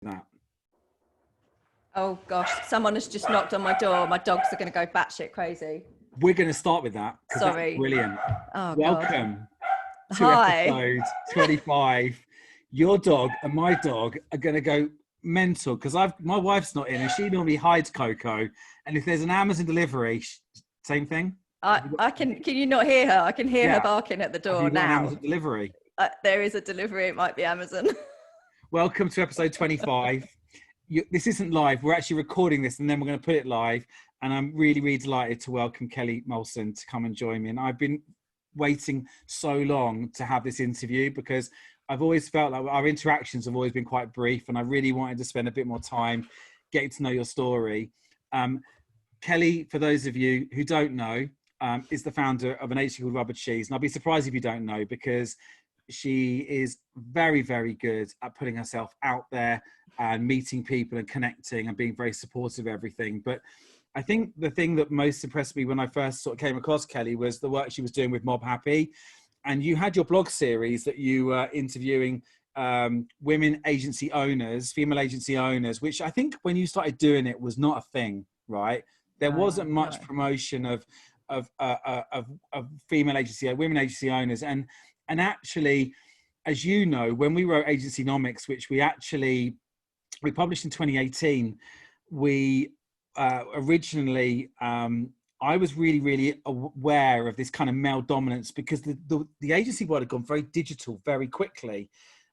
that. Oh gosh, someone has just knocked on my door. My dogs are going to go batshit crazy. We're going to start with that because that's Sorry. brilliant. Oh, Welcome God. to Hi. episode 25. Your dog and my dog are going to go mental because my wife's not in and she normally hides Coco. And if there's an Amazon delivery, same thing. I can you not hear her? I can hear her barking at the door. Have you got now. An Amazon delivery? There is a delivery. It might be Amazon. Welcome to episode 25. This isn't live. We're actually recording this and then we're going to put it live. And I'm really, really delighted to welcome Kelly Molson to come and join me. And I've been waiting so long to have this interview because I've always felt like our interactions have always been quite brief and I really wanted to spend a bit more time getting to know your story. Kelly, for those of you who don't know, is the founder of an agency called Rubber Cheese. And I'll be surprised if you don't know because she is very, very good at putting herself out there and meeting people and connecting and being very supportive of everything. But I think the thing that most impressed me when I first sort of came across Kelly was the work she was doing with Mob Happy. And you had your blog series that you were interviewing women agency owners, female agency owners, which I think when you started doing it was not a thing, right? There wasn't much promotion of female agency, women agency owners. And actually, as you know, when we wrote Agencynomics, which we published in 2018, we originally, I was really, really aware of this kind of male dominance because the agency world had gone very digital very quickly.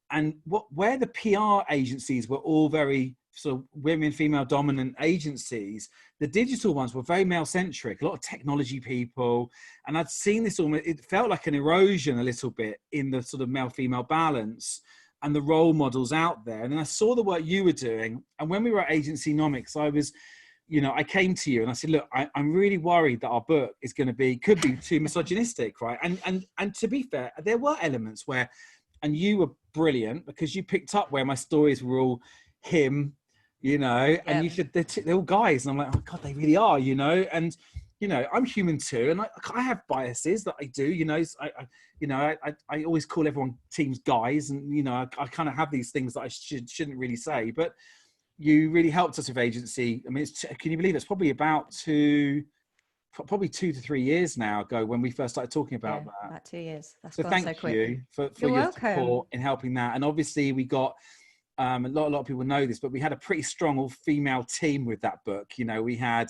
And where the PR agencies were all very sort of women, female dominant agencies, the digital ones were very male centric, a lot of technology people. And I'd seen this it felt like an erosion a little bit in the sort of male female balance and the role models out there. And then I saw the work you were doing. And when we were at Agencynomics, I came to you and I said, look, I'm really worried that our book is going to could be too misogynistic, right? And to be fair, there were elements where, and you were brilliant because you picked up where my stories were all him, and you said they're all guys. And I'm like, oh God, they really are, and, I'm human too. And I have biases that I do, I always call everyone teams guys. And, I kind of have these things that I shouldn't really say, but you really helped us with agency. I mean, can you believe it's probably about 2 to 3 years now ago when we first started talking about that. About 2 years. That's so gone thank so quick. you for your support in helping that. And obviously we got a lot of people know this, but we had a pretty strong all female team with that book. We had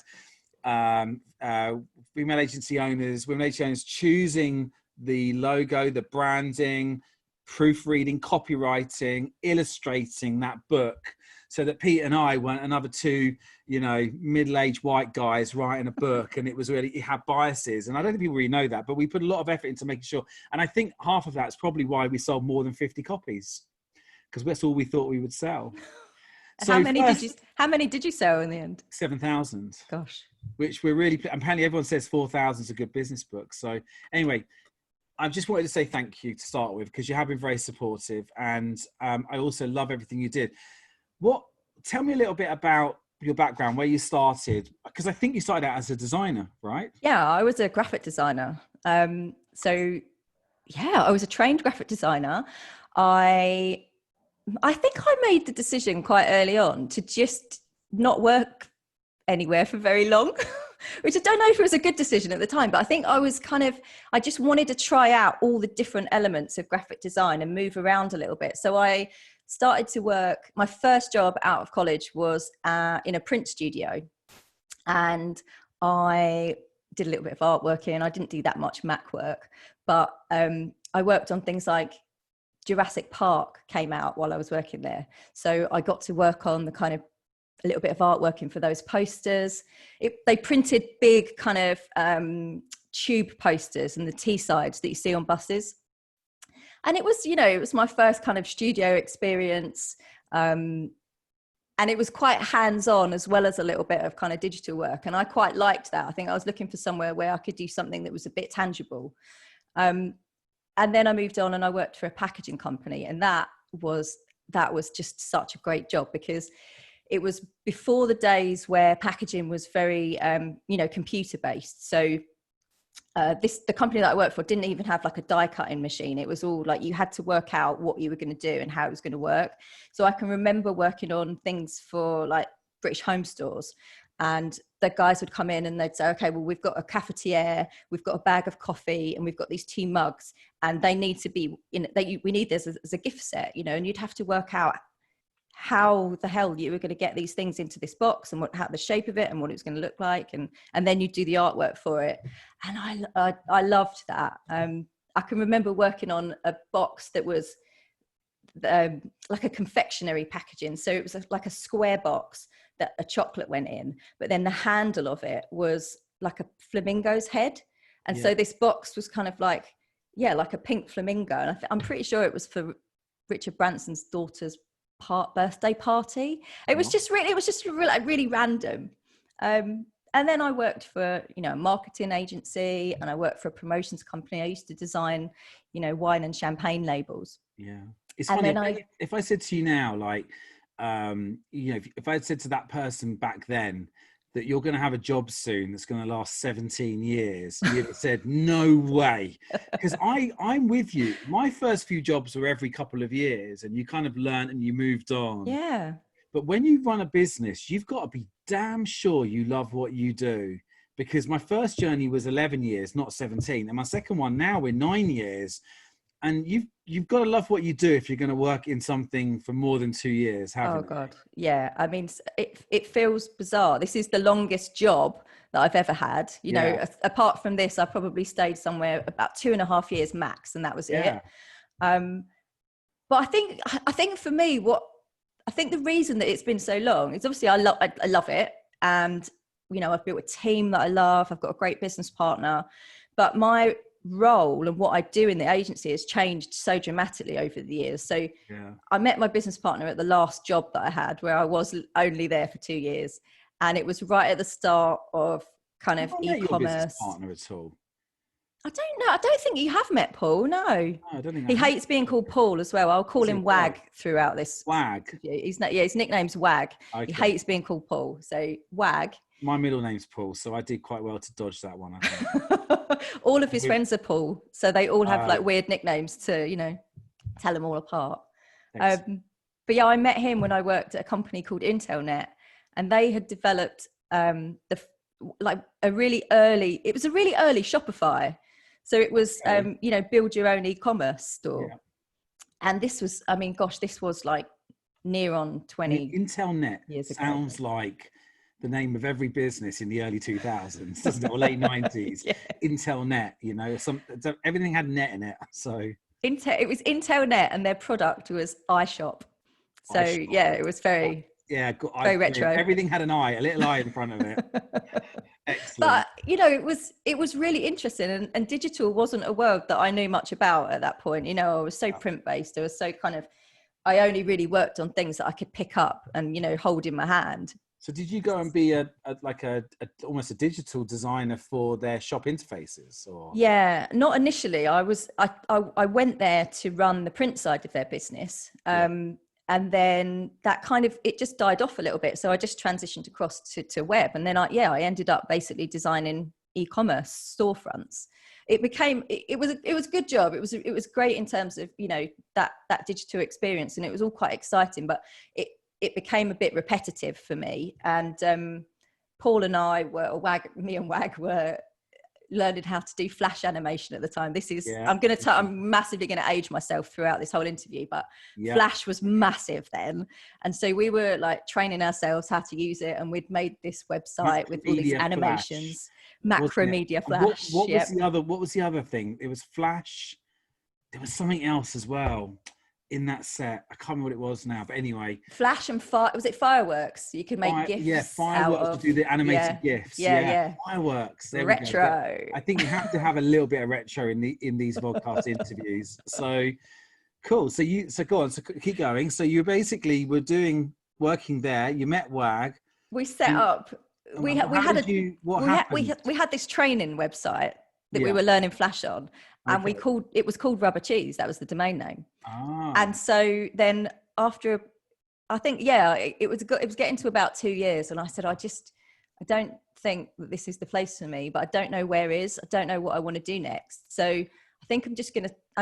female agency owners, women agency owners choosing the logo, the branding, proofreading, copywriting, illustrating that book, so that Pete and I weren't another two, middle-aged white guys writing a book, and it had biases. And I don't think people really know that, but we put a lot of effort into making sure. And I think half of that's probably why we sold more than 50 copies, because that's all we thought we would sell. So how many did you sell in the end? 7,000. Gosh. Which we're really, apparently everyone says 4,000 is a good business book. So anyway, I just wanted to say thank you to start with, because you have been very supportive, and I also love everything you did. Tell me a little bit about your background, where you started, because I think you started out as a designer, right? Yeah, I was a graphic designer. I was a trained graphic designer. I think I made the decision quite early on to just not work anywhere for very long, which I don't know if it was a good decision at the time, but I think I just wanted to try out all the different elements of graphic design and move around a little bit. So I started to work. My first job out of college was in a print studio, and I did a little bit of artwork here, and I didn't do that much Mac work, but I worked on things like Jurassic Park came out while I was working there. So I got to work on the kind of a little bit of artwork in for those posters. They printed big kind of tube posters and the T-sides that you see on buses. And it was my first kind of studio experience. And it was quite hands-on as well as a little bit of kind of digital work. And I quite liked that. I think I was looking for somewhere where I could do something that was a bit tangible. And then I moved on and I worked for a packaging company. And that was just such a great job, because it was before the days where packaging was very, computer-based. So the company that I worked for didn't even have like a die cutting machine. It was all like you had to work out what you were going to do and how it was going to work. So I can remember working on things for like British Home Stores, and the guys would come in and they'd say, okay, well, we've got a cafetiere, we've got a bag of coffee, and we've got these 2 mugs, and they need to be we need this as a gift set, you know, and you'd have to work out how the hell you were going to get these things into this box and how the shape of it and what it was going to look like, and then you do the artwork for it. And I loved that. I can remember working on a box that was like a confectionery packaging, so it was like a square box that a chocolate went in, but then the handle of it was like a flamingo's head, and so this box was kind of like like a pink flamingo, and I'm pretty sure it was for Richard Branson's daughter's birthday party. It was just really random. And then I worked for, you know, a marketing agency, and I worked for a promotions company. I used to design, you know, wine and champagne labels. Yeah, it's funny. If I said to you now, like, you know, if I had said to that person back then that you're going to have a job soon that's going to last 17 years, you'd have said, no way. Because I'm with you. My first few jobs were every couple of years, and you kind of learned and you moved on. Yeah. But when you run a business, you've got to be damn sure you love what you do. Because my first journey was 11 years, not 17. And my second one now, we're 9 years. And you've got to love what you do if you're going to work in something for more than 2 years, haven't you? God. Yeah. I mean, it feels bizarre. This is the longest job that I've ever had. You know, apart from this, I probably stayed somewhere about 2.5 years max, and that was it. But I think for me, the reason that it's been so long is obviously I love it. And, you know, I've built a team that I love. I've got a great business partner, but my role and what I do in the agency has changed so dramatically over the years. So I met my business partner at the last job that I had, where I was only there for 2 years, and it was right at the start of kind of e-commerce. Your business partner at all? I don't know. I don't think you have met Paul. No, I don't think he hates being called Paul as well. I'll call him Wag throughout this. Wag. His nickname's Wag. Okay. He hates being called Paul, so Wag. My middle name's Paul, so I did quite well to dodge that one, I think. All of his friends are Paul, so they all have like weird nicknames to, you know, tell them all apart. But yeah, I met him when I worked at a company called Intelnet, and they had developed a really early Shopify. So it was, you know, build your own e-commerce store. Yeah. And this was, I mean, gosh, this was like near on 20 Intelnet years ago. Sounds like the name of every business in the early 2000s, doesn't it? Or late 90s. Intelnet, you know, everything had net in it. So it was Intelnet, and their product was iShop. So yeah, it was very very retro. Everything had a little eye in front of it. Excellent. But you know, it was really interesting, and digital wasn't a world that I knew much about at that point. You know, I was so print based. I was so I only really worked on things that I could pick up and, you know, hold in my hand. So did you go and be almost a digital designer for their shop interfaces? Or? Yeah, not initially. I went there to run the print side of their business. And then that it just died off a little bit. So I just transitioned across to web. And then I ended up basically designing e-commerce storefronts. It was a good job. It was great in terms of, you know, that digital experience, and it was all quite exciting, but it became a bit repetitive for me. And Paul and me and Wag were learning how to do Flash animation at the time. This is, I'm massively going to age myself throughout this whole interview, but Flash was massive then. And so we were like training ourselves how to use it. And we'd made this website with all these animations, Macromedia Flash. What was the other thing? It was Flash. There was something else as well in that set. I can't remember what it was now, but anyway. Flash and was it Fireworks? You could make GIFs. Yeah, Fireworks to do the animated GIFs. Yeah. Fireworks. There retro. I think you have to have a little bit of retro in these podcast interviews. So cool. So go on. So keep going. So you basically were working there. You met Wag. We set up. We had this training website that we were learning Flash on. And it was called Rubber Cheese. That was the domain name. And so then after, I think, it was getting to about 2 years. And I said, I don't think that this is the place for me, but I don't know where is. I don't know what I want to do next. So I think I'm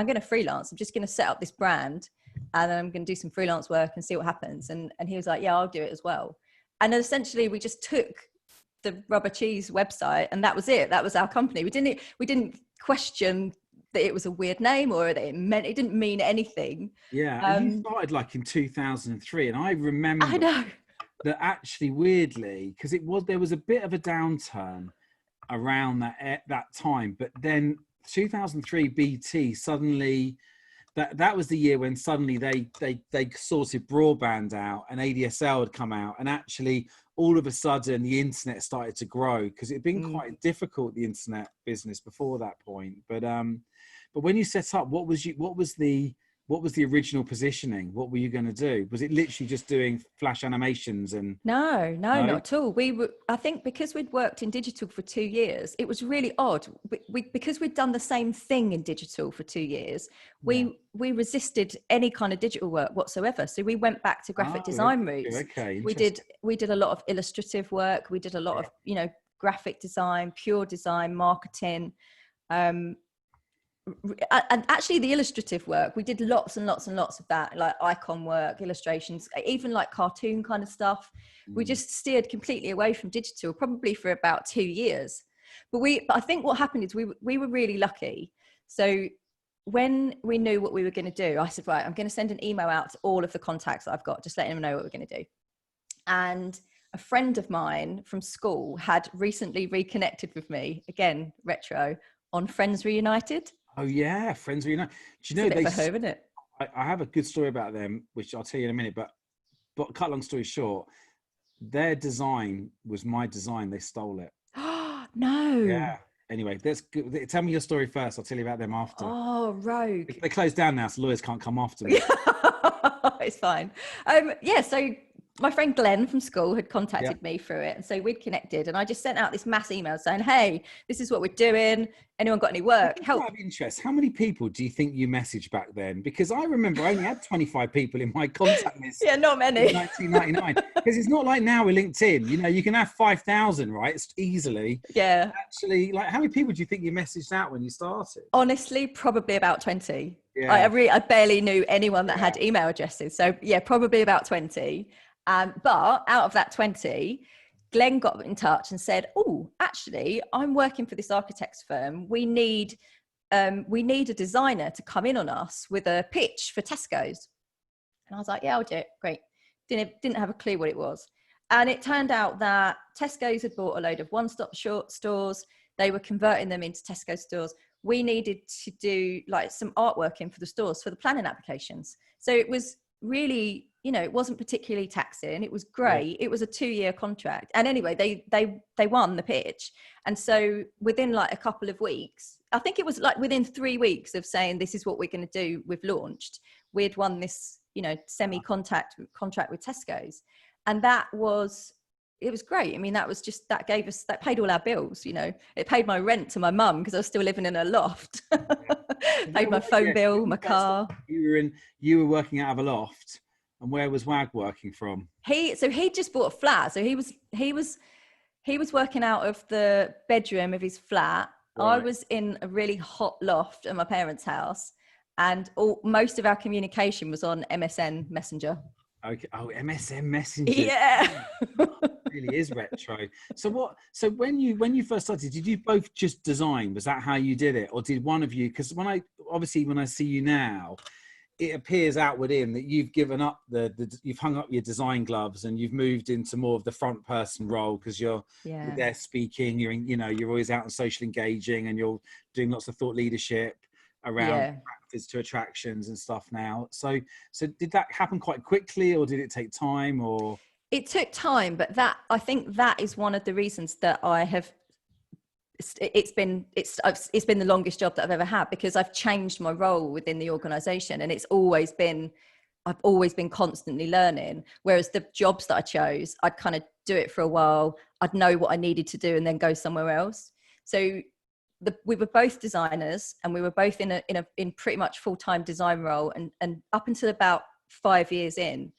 going to freelance. I'm just going to set up this brand, and then I'm going to do some freelance work and see what happens. And he was like, yeah, I'll do it as well. And then essentially we just took the Rubber Cheese website, and that was it. That was our company. We didn't question that it was a weird name or that it didn't mean anything. Yeah. And you started like in 2003. And I remember I know that actually weirdly, because there was a bit of a downturn around that time, but then 2003 BT suddenly, that was the year when suddenly they sorted broadband out, and ADSL had come out, and actually all of a sudden the internet started to grow, because it had been quite difficult, the internet business, before that point. But when you set up, what was the original positioning? What were you going to do? Was it literally just doing flash animations? And no, not at all. I think because we'd worked in digital for 2 years, it was really odd. Because we'd done the same thing in digital for 2 years, we resisted any kind of digital work whatsoever. So we went back to graphic design roots. Okay, we did a lot of illustrative work. We did a lot of, graphic design, pure design, marketing. And actually the illustrative work, we did lots and lots and lots of that, like icon work, illustrations, even like cartoon kind of stuff. We just steered completely away from digital, probably for about 2 years. But I think what happened is we were really lucky. So when we knew what we were going to do, I said, right, I'm going to send an email out to all of the contacts that I've got, just letting them know what we're going to do. And a friend of mine from school had recently reconnected with me, again, retro, on Friends Reunited. Oh yeah, Friends Reunited. Do you know, it's a bit of a home, isn't it? I have a good story about them, which I'll tell you in a minute. But cut long story short, their design was my design. They stole it. No. Yeah. Anyway, tell me your story first. I'll tell you about them after. Oh, rogue. They closed down now, so lawyers can't come after me. It's fine. So my friend Glenn from school had contacted me through it. And so we'd connected, and I just sent out this mass email saying, hey, this is what we're doing. Anyone got any work? Help. Out of interest, how many people do you think you messaged back then? Because I remember I only had 25 people in my contact list. Yeah, not many. In 1999. Because it's not like now with LinkedIn, you can have 5,000, right? It's easily. Yeah. Actually, like, how many people do you think you messaged out when you started? Honestly, probably about 20. Yeah. I barely knew anyone that had email addresses. So yeah, probably about 20. But out of that 20, Glenn got in touch and said, oh, actually, I'm working for this architect's firm. We need a designer to come in on us with a pitch for Tesco's. And I was like, yeah, I'll do it. Great. Didn't have a clue what it was. And it turned out that Tesco's had bought a load of one-stop shop stores. They were converting them into Tesco stores. We needed to do like some artwork in for the stores for the planning applications. So it was really, it wasn't particularly taxing. It was great. Yeah. It was a 2-year contract. And anyway, they won the pitch. And so within like a couple of weeks, I think it was like within 3 weeks of saying, this is what we're going to do, we've launched, we'd won this, contract with Tesco's. And it was great. I mean, that paid all our bills, it paid my rent to my mum because I was still living in a loft. Paid my phone bill, my car. You were working out of a loft. And where was Wag working from? He just bought a flat. So he was working out of the bedroom of his flat. Right. I was in a really hot loft at my parents' house, and most of our communication was on MSN Messenger. Okay. Oh, MSN Messenger. Yeah. It really is retro. So when you first started, did you both just design? Was that how you did it? Or did one of you, because when I see you now, it appears outward in that you've given up you've hung up your design gloves and you've moved into more of the front person role, because you're there speaking, you're always out and social engaging, and you're doing lots of thought leadership around practice to attractions and stuff now. So did that happen quite quickly, or did it take time? Or it took time, but I think that is one of the reasons that it's been the longest job that I've ever had, because I've changed my role within the organization, and I've always been constantly learning. Whereas the jobs that I chose, I'd kind of do it for a while, I'd know what I needed to do and then go somewhere else. So we were both designers, and we were both in pretty much full-time design role, and up until about 5 years in.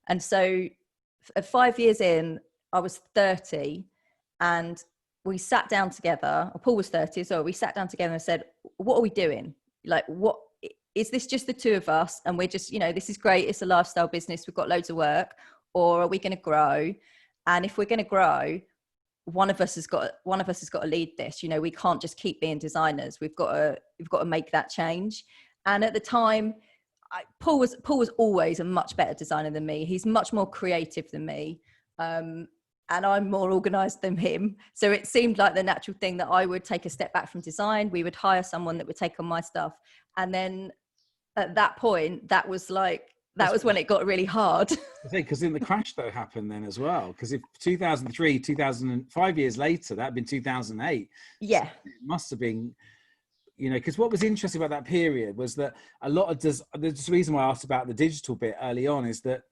And so at 5 years in, I was 30. and we sat down together. Paul was 30, so we sat down together and said, what are we doing? Like, what is this, just the two of us? And we're just, this is great. It's a lifestyle business. We've got loads of work. Or are we going to grow? And if we're going to grow, one of us has got to lead this. We can't just keep being designers. We've got to make that change. And at the time, Paul was always a much better designer than me. He's much more creative than me. And I'm more organized than him. So it seemed like the natural thing that I would take a step back from design. We would hire someone that would take on my stuff. And then at that point, that was when it got really hard. I think because then the crash though happened then as well. Because if 2003, 2005 years later, that had been 2008. Yeah. So it must have been, because what was interesting about that period was that a lot of the reason why I asked about the digital bit early on is that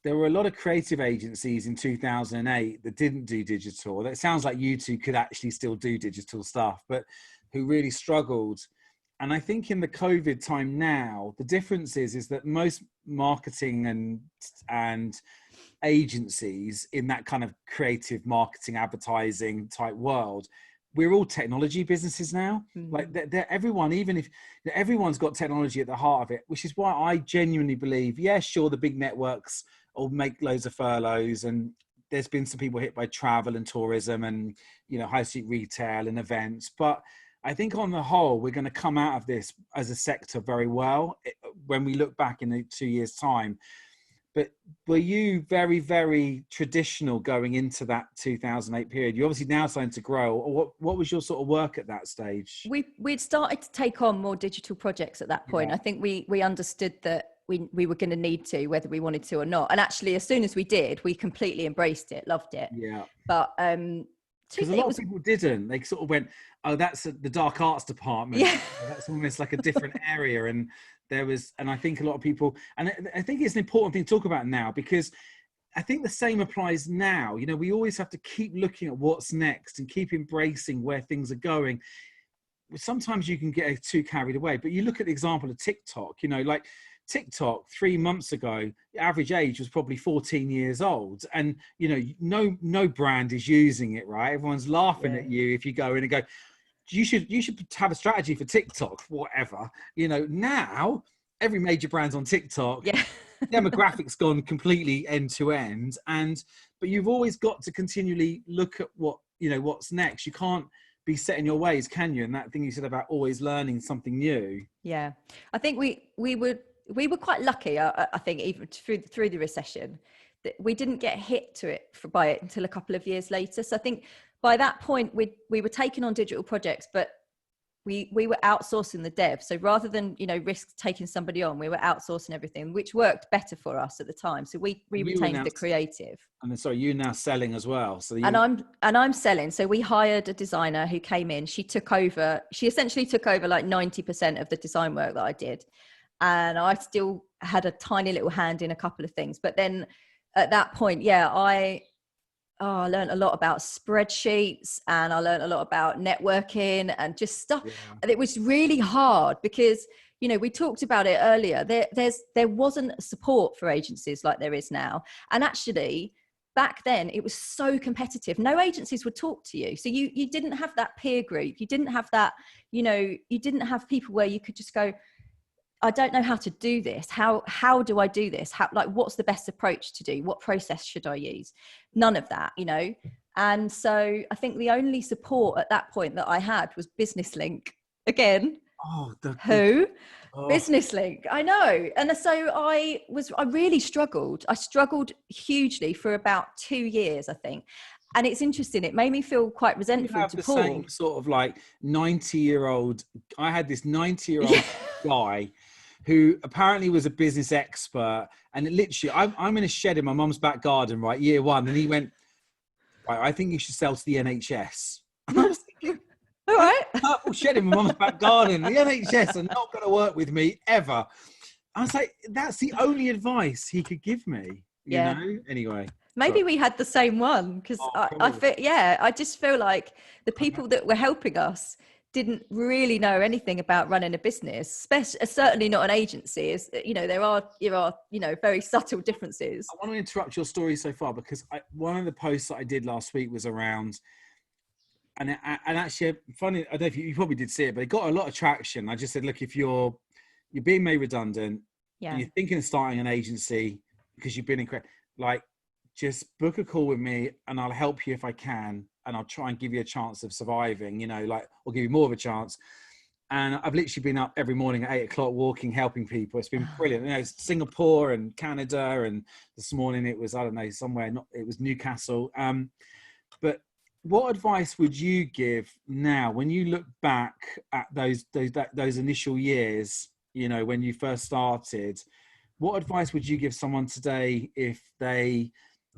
there were a lot of creative agencies in 2008 that didn't do digital. That sounds like you two could actually still do digital stuff, but who really struggled. And I think in the COVID time now, the difference is that most marketing and agencies in that kind of creative marketing, advertising type world, we're all technology businesses now. Mm-hmm. Like they're everyone, even if everyone's got technology at the heart of it, which is why I genuinely believe, yeah, sure, the big networks will make loads of furloughs, and there's been some people hit by travel and tourism and, high street retail and events. But I think on the whole, we're going to come out of this as a sector very well when we look back in 2 years' time. But were you very, very traditional going into that 2008 period? You're obviously now starting to grow. Or what was your sort of work at that stage? We'd started to take on more digital projects at that point. Yeah. I think we understood that we were going to need to, whether we wanted to or not. And actually, as soon as we did, we completely embraced it, loved it. Yeah. But because a lot of people didn't. They sort of went, oh, that's the dark arts department. Yeah. That's almost like a different area. And I think a lot of people, and I think it's an important thing to talk about now, because I think the same applies now. We always have to keep looking at what's next and keep embracing where things are going. Sometimes you can get too carried away, but you look at the example of TikTok, like TikTok 3 months ago, the average age was probably 14 years old. And, no brand is using it, right? Everyone's laughing at you if you go in and go, you should have a strategy for TikTok, whatever. Now every major brand's on TikTok. Yeah. Demographics gone completely end to end. But you've always got to continually look at what's next. You can't be set in your ways, can you? And that thing you said about always learning something new. Yeah. I think we were quite lucky, I think, even through the recession, that we didn't get hit by it until a couple of years later. So I think by that point, we were taking on digital projects, but we were outsourcing the dev. So rather than, risk taking somebody on, we were outsourcing everything, which worked better for us at the time. So we retained the creative. And then, sorry, you're now selling as well. So I'm selling. So we hired a designer who came in. She essentially took over like 90% of the design work that I did. And I still had a tiny little hand in a couple of things. But then at that point, I learned a lot about spreadsheets, and I learned a lot about networking and just stuff. Yeah. And it was really hard because, we talked about it earlier. There wasn't support for agencies like there is now. And actually, back then, it was so competitive. No agencies would talk to you. So you didn't have that peer group. You didn't have that, you didn't have people where you could just go, I don't know how to do this. How do I do this? What's the best approach to do? What process should I use? None of that, And so I think the only support at that point that I had was Business Link. Again, Business Link. I know. And so I really struggled. I struggled hugely for about 2 years, I think. And it's interesting. It made me feel quite resentful to Paul. Same sort of like 90-year-old. I had this 90-year-old guy who apparently was a business expert. And literally, I'm in a shed in my mum's back garden, right, year one. And he went, right, I think you should sell to the NHS. And I was thinking, all right. Purple shed in my mum's back garden. The NHS are not going to work with me ever. I was like, that's the only advice he could give me. You know? Anyway. Maybe we had the same one because I just feel like the people that were helping us didn't really know anything about running a business, certainly not an agency. Is, you know, there are you know, very subtle differences. I want to interrupt your story so far because one of the posts that I did last week was around, and actually, funny, I don't know if you probably did see it, but it got a lot of traction. I just said, look, if you're being made redundant, and you're thinking of starting an agency because you've been incredible, like, just book a call with me and I'll help you if I can, and I'll try and give you a chance of surviving, you know, like, or give you more of a chance. And I've literally been up every morning at 8 o'clock walking, helping people. It's been brilliant. You know, Singapore and Canada, and this morning it was, I don't know, somewhere, it was Newcastle. But what advice would you give now when you look back at those initial years, you know, when you first started? What advice would you give someone today if they,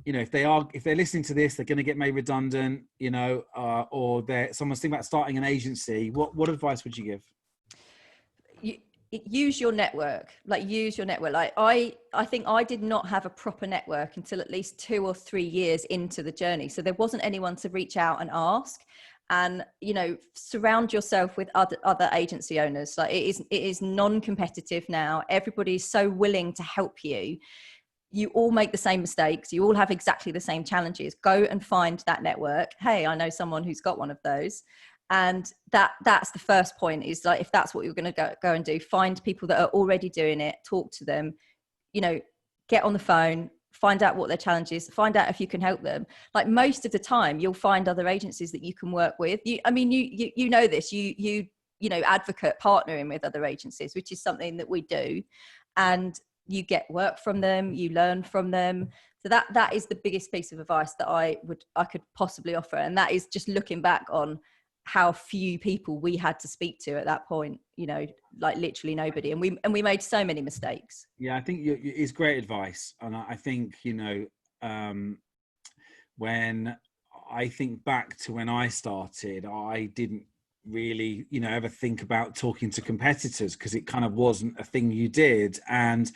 you know, if they're listening to this, they're going to get made redundant, you know, or someone's thinking about starting an agency? What advice would you give? Use your network. Like, use your network. Like, I think I did not have a proper network until at least 2 or 3 years into the journey. So there wasn't anyone to reach out and ask. And, you know, surround yourself with other agency owners. Like, it is non-competitive now. Everybody's so willing to help you. You all make the same mistakes. You all have exactly the same challenges. Go and find that network. Hey, I know someone who's got one of those. And that's the first point, is like, if that's what you're going to go and do, find people that are already doing it, talk to them, you know, get on the phone, find out what their challenge is, find out if you can help them. Like, most of the time you'll find other agencies that you can work with. You know this, you know, advocate partnering with other agencies, which is something that we do. And you get work from them, you learn from them. So that is the biggest piece of advice that I could possibly offer. And that is just looking back on how few people we had to speak to at that point, you know, like literally nobody. And we made so many mistakes. Yeah, I think it's great advice. And I think, you know, when I think back to when I started, I didn't really, you know, ever think about talking to competitors because it kind of wasn't a thing you did. And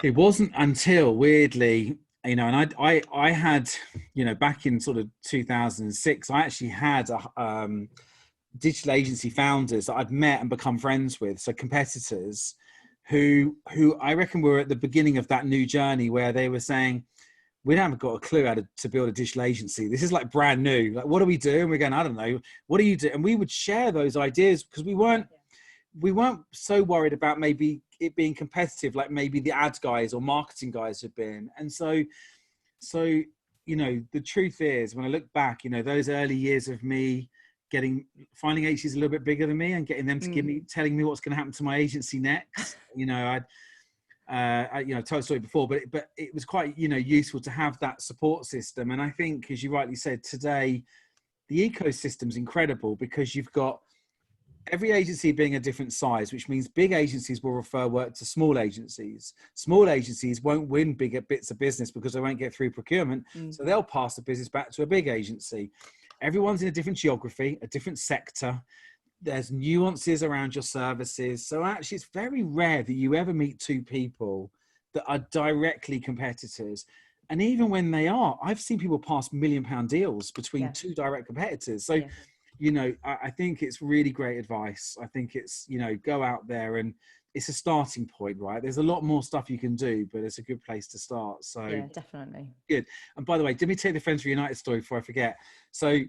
it wasn't until, weirdly, you know, and I had, you know, back in sort of 2006, I actually had digital agency founders that I'd met and become friends with, so competitors who I reckon were at the beginning of that new journey where they were saying, we haven't got a clue how to build a digital agency. This is like brand new. Like, what do we do? And we're going, I don't know. What do you do? And we would share those ideas because we weren't so worried about maybe it being competitive like maybe the ads guys or marketing guys had been. And so, you know, the truth is, when I look back, you know, those early years of me finding agencies a little bit bigger than me and getting them to telling me what's going to happen to my agency next, you know, I you know, told the story before, but it was quite, you know, useful to have that support system. And I think, as you rightly said, today the ecosystem's incredible because you've got every agency being a different size, which means big agencies will refer work to small agencies. Small agencies won't win bigger bits of business because they won't get through procurement. So they'll pass the business back to a big agency. Everyone's in a different geography, a different sector. There's nuances around your services. So actually it's very rare that you ever meet two people that are directly competitors. And even when they are, I've seen people pass £1 million deals between two direct competitors. So, you know, I think it's really great advice. I think it's, you know, go out there, and it's a starting point, right? There's a lot more stuff you can do, but it's a good place to start. So yeah, definitely. Good. And by the way, let me tell you the Friends Reunited story before I forget. So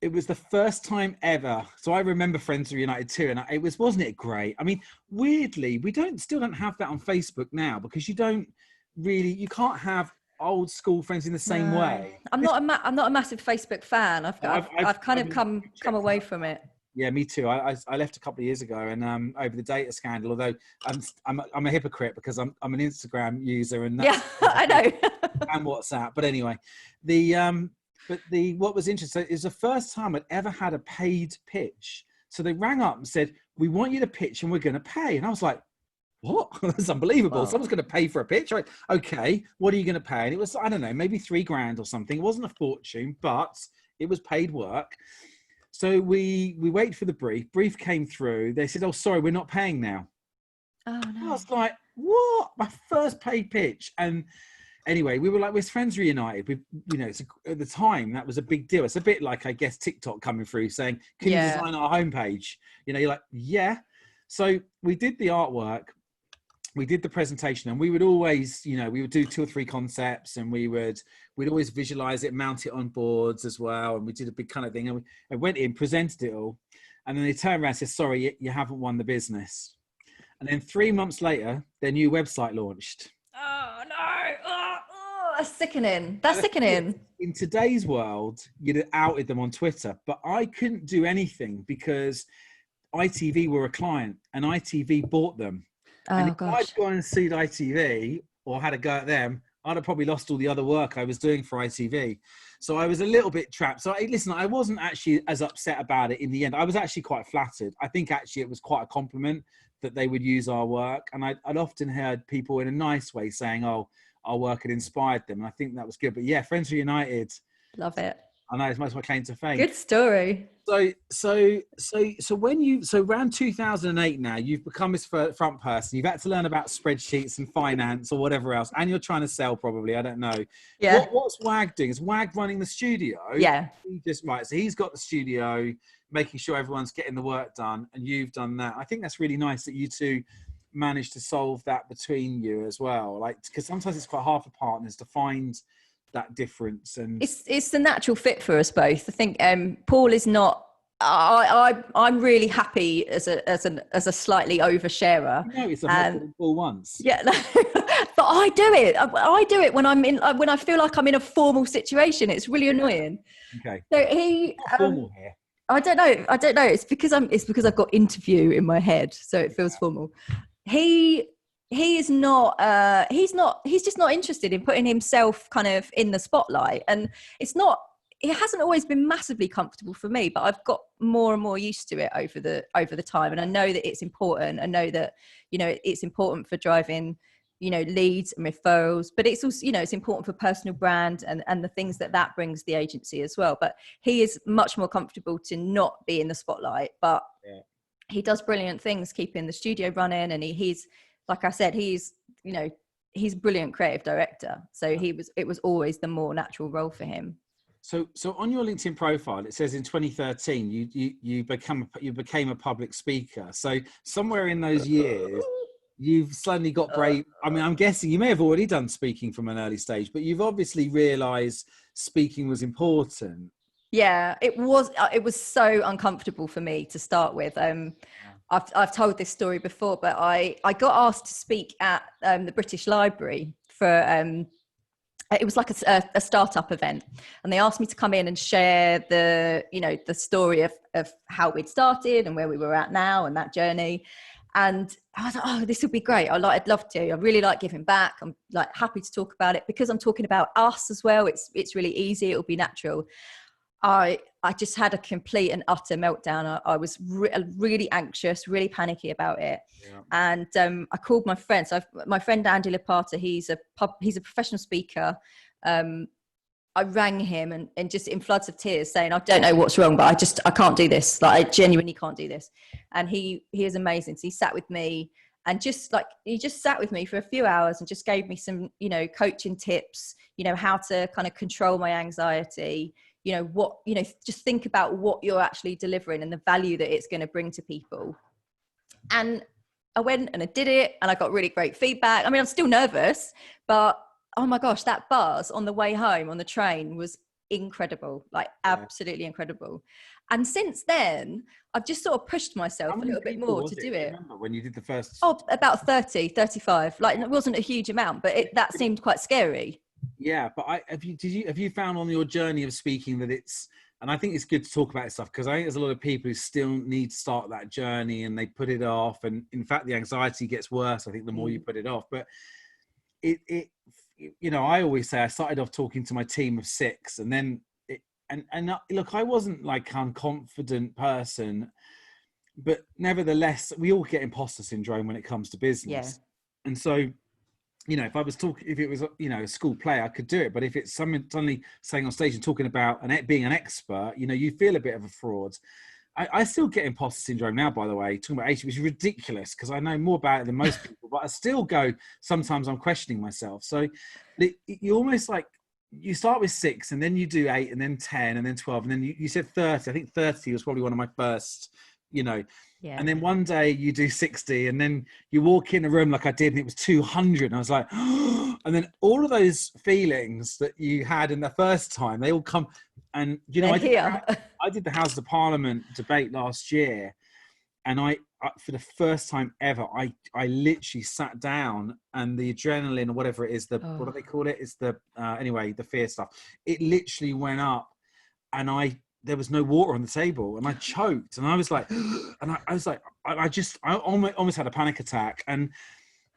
it was the first time ever. So I remember Friends Reunited too. And wasn't it great? I mean, weirdly, we still don't have that on Facebook now because you can't have old school friends in the same way. I'm not a massive Facebook fan. I've kind of come away from it. Yeah, me too. I left a couple of years ago, and over the data scandal. Although I'm a hypocrite because I'm an Instagram user, and that's, I know, and WhatsApp. But anyway, what was interesting is the first time I'd ever had a paid pitch. So they rang up and said, "We want you to pitch, and we're going to pay." And I was like, what? That's unbelievable. Wow. Someone's going to pay for a pitch, right? Okay, what are you going to pay? And it was, I don't know, maybe $3,000 or something. It wasn't a fortune, but it was paid work. So we waited for the brief. Brief came through. They said, "Oh, sorry, we're not paying now." Oh no! I was like, "What?" My first paid pitch, and anyway, we were like, we're friends reunited. We, you know, at the time that was a big deal. It's a bit like, I guess, TikTok coming through saying, can you design our homepage? You know, you're like, yeah. So we did the artwork, we did the presentation, and we would always, you know, we would do 2 or 3 concepts, and we'd always visualize it, mount it on boards as well. And we did a big kind of thing, and I went in, presented it all. And then they turned around and said, sorry, you haven't won the business. And then 3 months later, their new website launched. Oh, no. That's sickening. That's sickening. In today's world, you'd have outed them on Twitter, but I couldn't do anything because ITV were a client and ITV bought them. And if I'd gone and sued ITV or had a go at them, I'd have probably lost all the other work I was doing for ITV. So I was a little bit trapped. So listen, I wasn't actually as upset about it in the end. I was actually quite flattered. I think actually it was quite a compliment that they would use our work. And I'd often heard people in a nice way saying, oh, our work had inspired them. And I think that was good. But yeah, Friends Reunited. Love it. I know, it's most of my claim to fame. Good story. So around 2008 now, you've become this front person. You've had to learn about spreadsheets and finance or whatever else, and you're trying to sell probably. I don't know. Yeah. What's Wag doing? Is Wag running the studio? Yeah. So he's got the studio, making sure everyone's getting the work done, and you've done that. I think that's really nice that you two managed to solve that between you as well. Like, because sometimes it's quite hard for partners to find that difference, and it's the natural fit for us both. I think Paul is not. I'm really happy as a slightly oversharer. No, it's a Paul once. Yeah, but I do it. I do it when when I feel like I'm in a formal situation. It's really annoying. Okay. So he formal here. I don't know. It's because I've got interview in my head, so it feels formal. He is not he's just not interested in putting himself kind of in the spotlight, and it hasn't always been massively comfortable for me, but I've got more and more used to it over the time. And I know that it's important. I know that, you know, it's important for driving, you know, leads and referrals, but it's also, you know, it's important for personal brand and the things that brings the agency as well. But he is much more comfortable to not be in the spotlight, but he does brilliant things keeping the studio running. And he's, like I said, he's a brilliant creative director. So it was always the more natural role for him. So on your LinkedIn profile, it says in 2013 you became a public speaker. So somewhere in those years, you've suddenly got brave. I mean, I'm guessing you may have already done speaking from an early stage, but you've obviously realised speaking was important. Yeah, it was so uncomfortable for me to start with. I've told this story before, but I got asked to speak at the British Library for it was like a startup event, and they asked me to come in and share the story of how we'd started and where we were at now and that journey. And I was like, oh, this would be great. I'd love to. I really like giving back. I'm like happy to talk about it because I'm talking about us as well. It's really easy. It'll be natural. I just had a complete and utter meltdown. I was really anxious, really panicky about it. Yeah. And I called my friend. So my friend Andy Lapata, he's a professional speaker. I rang him and just in floods of tears saying, I don't know what's wrong, but I can't do this. Like, I genuinely can't do this. And he is amazing. So he sat with me and he just sat with me for a few hours and just gave me some, you know, coaching tips, you know, how to kind of control my anxiety, just think about what you're actually delivering and the value that it's going to bring to people. And I went and I did it and I got really great feedback. I mean, I'm still nervous, but oh my gosh, that buzz on the way home on the train was incredible, like absolutely incredible. And since then, I've just sort of pushed myself a little bit more to do it. Remember when you did the first? Oh, about 30, 35. Like, it wasn't a huge amount, but that seemed quite scary. Yeah, but have you found on your journey of speaking that it's, and I think it's good to talk about this stuff because I think there's a lot of people who still need to start that journey and they put it off, and in fact the anxiety gets worse, I think, the more you put it off. But it you know, I always say I started off talking to my team of 6, and then look, I wasn't like an unconfident person, but nevertheless we all get imposter syndrome when it comes to business. And so, you know, if it was, you know, a school play, I could do it. But if it's someone suddenly saying on stage and talking about being an expert, you know, you feel a bit of a fraud. I still get imposter syndrome now, by the way, talking about agency, which is ridiculous because I know more about it than most people, but I still go, sometimes I'm questioning myself. So you almost like, you start with 6 and then you do 8 and then 10 and then 12. And then you said 30. I think 30 was probably one of my first, Yeah. And then one day you do 60 and then you walk in a room like I did and it was 200. And I was like, and then all of those feelings that you had in the first time, they all come. And, I did the House of Parliament debate last year. And I for the first time ever, I literally sat down and the adrenaline or whatever it is, what do they call it? It's the, anyway, the fear stuff. It literally went up and there was no water on the table and I choked and I was like, and I was like, I almost had a panic attack. And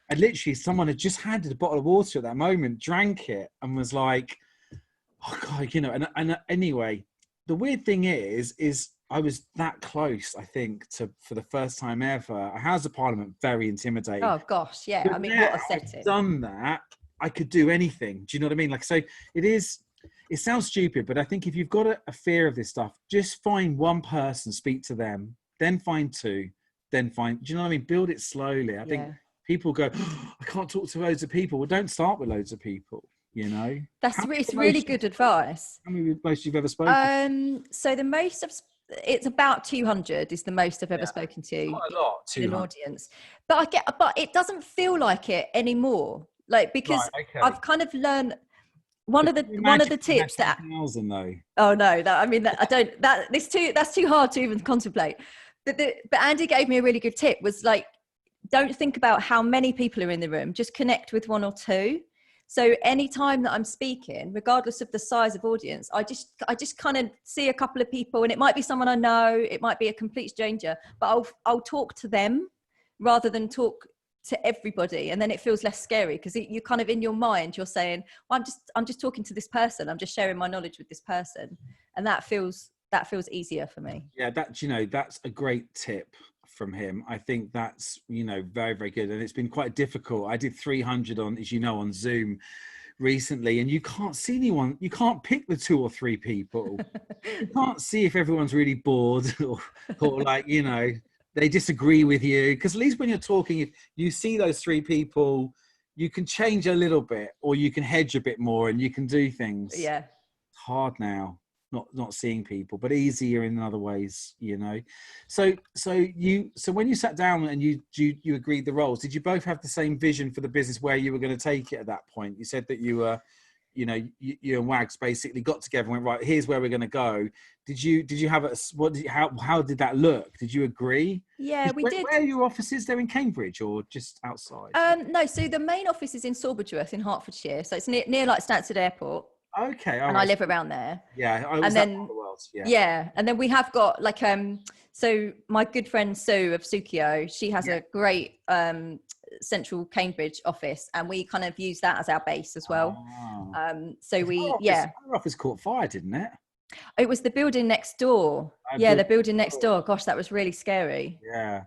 I literally, someone had just handed a bottle of water at that moment, drank it and was like, oh God, and anyway, the weird thing is I was that close, I think, for the first time ever. A House of Parliament, very intimidating. Oh gosh, yeah. But I mean, now what a setting. I've done that, I could do anything. Do you know what I mean? Like, so it sounds stupid, but I think if you've got a fear of this stuff, just find one person, speak to them, then find 2, then find, do you know what I mean? Build it slowly. I think people go, oh, I can't talk to loads of people. Well, don't start with loads of people. It's really good advice. How many most you've ever spoken? So the most it's about 200 is the most I've ever spoken to. Quite a lot, in an audience. But it doesn't feel like it anymore. Like, because I've kind of learned one of the tips that. 1,000 though. Oh no, that's too hard to even contemplate. But Andy gave me a really good tip, was like, don't think about how many people are in the room, just connect with 1 or 2. So any time that I'm speaking, regardless of the size of audience, I just kind of see a couple of people, and it might be someone I know, it might be a complete stranger, but I'll talk to them rather than talk to everybody, and then it feels less scary because you kind of, in your mind, you're saying, well, I'm just talking to this person, I'm just sharing my knowledge with this person, and that feels easier for me. Yeah, that's a great tip from him. I think that's, very, very good. And it's been quite difficult. I did 300 on Zoom recently, and you can't see anyone. You can't pick the 2 or 3 people. You can't see if everyone's really bored or like, they disagree with you. Because at least when you're talking, if you see those 3 people, you can change a little bit, or you can hedge a bit more, and you can do things. Yeah. It's hard now. Not seeing people, but easier in other ways, So when you sat down and you agreed the roles, did you both have the same vision for the business where you were going to take it at that point? You said that you were, you and Wags basically got together and went, right, here's where we're going to go. Did you have how did that look? Did you agree? Yeah, we did. Where are your offices? They're in Cambridge or just outside? No, so the main office is in Sawbridgeworth in Hertfordshire, so it's near like Stansted Airport. Okay, and I live around there. Yeah, and then and then we have got like so my good friend Sue of Sukio, she has a great central Cambridge office, and we kind of use that as our base as well. Our office caught fire, didn't it? It was the building next door. The building next door. Gosh, that was really scary. Yeah,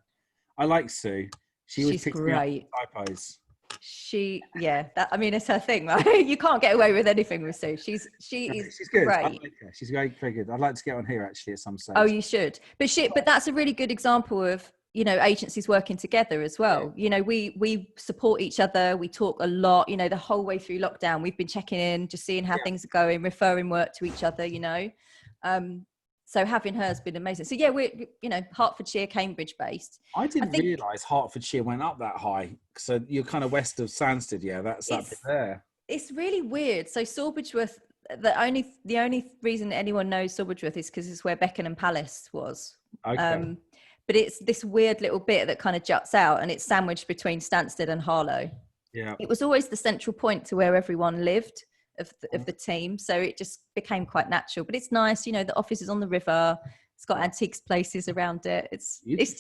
I like Sue. She's great. Typos. It's her thing, right? You can't get away with anything with Sue. She's good. Great. I like her. She's very, very good. I'd like to get on here actually at some stage. Oh, you should. But that's a really good example of, agencies working together as well. Yeah. We support each other. We talk a lot, the whole way through lockdown. We've been checking in, just seeing how things are going, referring work to each other, So having her has been amazing. So we're, Hertfordshire, Cambridge based. I didn't realise Hertfordshire went up that high. So you're kind of west of Stansted. Yeah, that's that bit there. It's really weird. So Sawbridgeworth, the only reason anyone knows Sawbridgeworth is because it's where Beckenham Palace was. Okay. But it's this weird little bit that kind of juts out, and it's sandwiched between Stansted and Harlow. Yeah. It was always the central point to where everyone lived of the team, so it just became quite natural. But it's nice, the office is on the river, it's got antiques places around it. It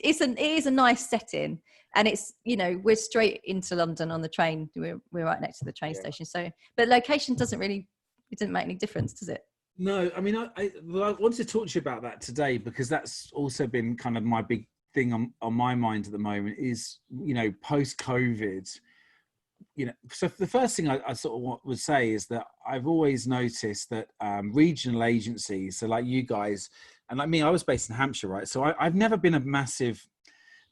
is a nice setting, and it's we're straight into London on the train. We're right next to the train station. So, but location doesn't make any difference, does it? No, I mean, I wanted to talk to you about that today, because that's also been kind of my big thing on my mind at the moment is, post-COVID. So the first thing I sort of would say is that I've always noticed that regional agencies, so like you guys, And like me, I was based in Hampshire, right? So I've never been a massive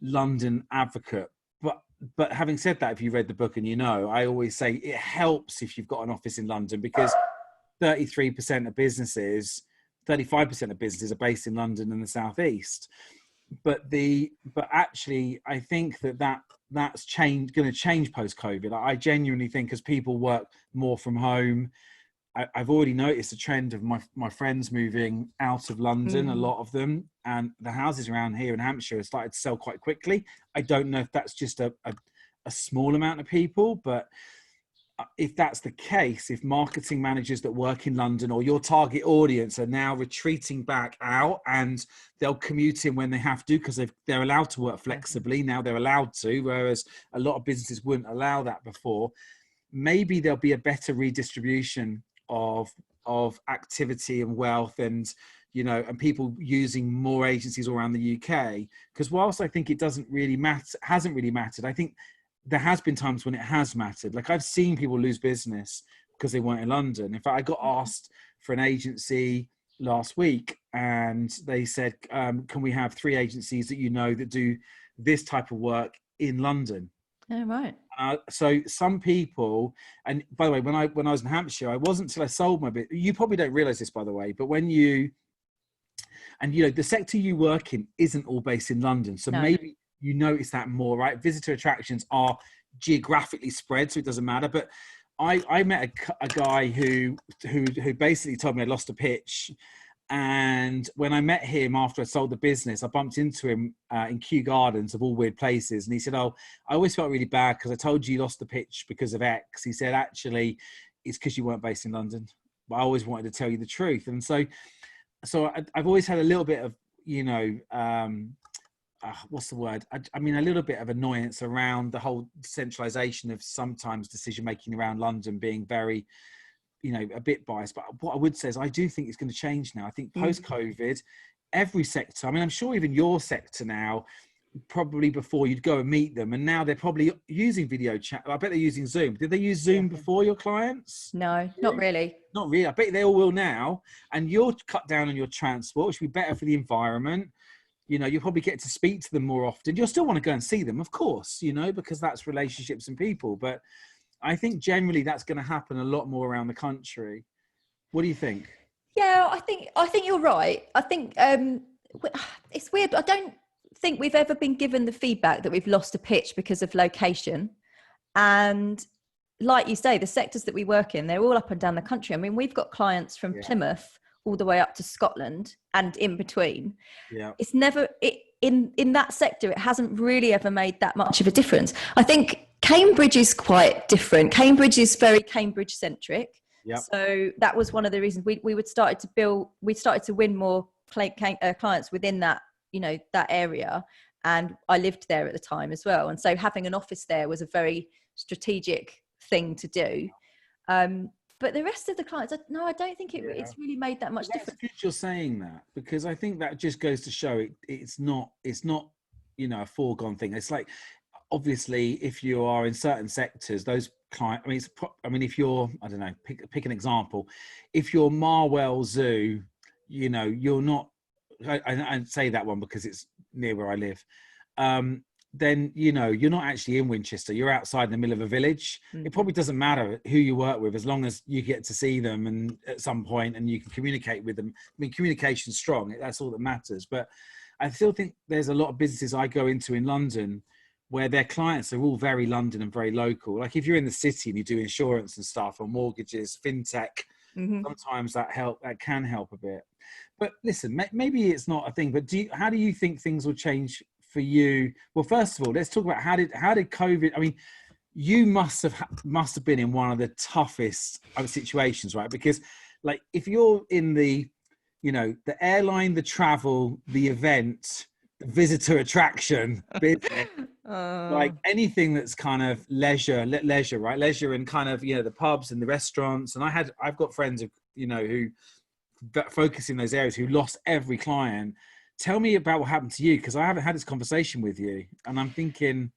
London advocate. But having said that, if you read the book and I always say it helps if you've got an office in London, because 33% of businesses, 35% of businesses are based in London and the Southeast. But actually, I think that's going to change post-COVID. I genuinely think as people work more from home, I've already noticed a trend of my friends moving out of London, a lot of them, and the houses around here in Hampshire have started to sell quite quickly. I don't know if that's just a small amount of people, but if that's the case, if marketing managers that work in London or your target audience are now retreating back out and they'll commute in when they have to because they're allowed to work flexibly, now they're allowed to, whereas a lot of businesses wouldn't allow that before, maybe there'll be a better redistribution of activity and wealth, and and people using more agencies all around the UK. Because whilst I think it hasn't really mattered, I think there has been times when it has mattered. Like I've seen people lose business because they weren't in London. In fact, I got asked for an agency last week and they said, can we have 3 agencies that do this type of work in London? Oh, right. So some people, and by the way, when I was in Hampshire, I wasn't until I sold my bit. You probably don't realize this, by the way, but the sector you work in isn't all based in London. So maybe you notice that more, right? Visitor attractions are geographically spread, so it doesn't matter. But I met a guy who basically told me I lost a pitch. And when I met him after I sold the business, I bumped into him in Kew Gardens, of all weird places. And he said, "Oh, I always felt really bad because I told you lost the pitch because of X." He said, "Actually, it's because you weren't based in London. But I always wanted to tell you the truth." And so I've always had a little bit of, what's the word? I mean, a little bit of annoyance around the whole centralisation of sometimes decision-making around London being very, a bit biased. But what I would say is I do think it's going to change now. I think post-COVID, every sector, I mean, I'm sure even your sector now, probably before you'd go and meet them, and now they're probably using video chat. I bet they're using Zoom. Did they use Zoom before, your clients? No, not really. Not really. I bet they all will now. And you'll cut down on your transport, which would be better for the environment. You'll probably get to speak to them more often. You'll still want to go and see them, of course, because that's relationships and people. But I think generally that's going to happen a lot more around the country. What do you think? Yeah, I think you're right. I think it's weird. I don't think we've ever been given the feedback that we've lost a pitch because of location. And like you say, the sectors that we work in, they're all up and down the country. I mean, we've got clients from Plymouth all the way up to Scotland and in between. Yeah, it's never in that sector. It hasn't really ever made that much of a difference. I think Cambridge is quite different. Cambridge is very Cambridge centric. Yep. So that was one of the reasons we started to win more clients within that, that area. And I lived there at the time as well. And so having an office there was a very strategic thing to do. But the rest of the clients, no, I don't think it's really made that much difference. It's good you're saying that, because I think that just goes to show it's not a foregone thing. It's like, obviously, if you are in certain sectors, those clients, if you're, I don't know, pick an example. If you're Marwell Zoo, you're not, I say that one because it's near where I live. Then, you're not actually in Winchester. You're outside in the middle of a village. Mm-hmm. It probably doesn't matter who you work with, as long as you get to see them and at some point and you can communicate with them. I mean, communication's strong. That's all that matters. But I still think there's a lot of businesses I go into in London where their clients are all very London and very local. Like if you're in the city and you do insurance and stuff or mortgages, fintech, sometimes that can help a bit. But listen, maybe it's not a thing, but how do you think things will change for you? Well, first of all, let's talk about how did COVID, I mean, you must have been in one of the toughest situations, right? Because like if you're in the airline, the travel, the event, the visitor attraction business, like anything that's kind of leisure, right? Leisure and kind of, the pubs and the restaurants. And I've got friends who focus in those areas who lost every client. Tell me about what happened to you, because I haven't had this conversation with you, and I'm thinking,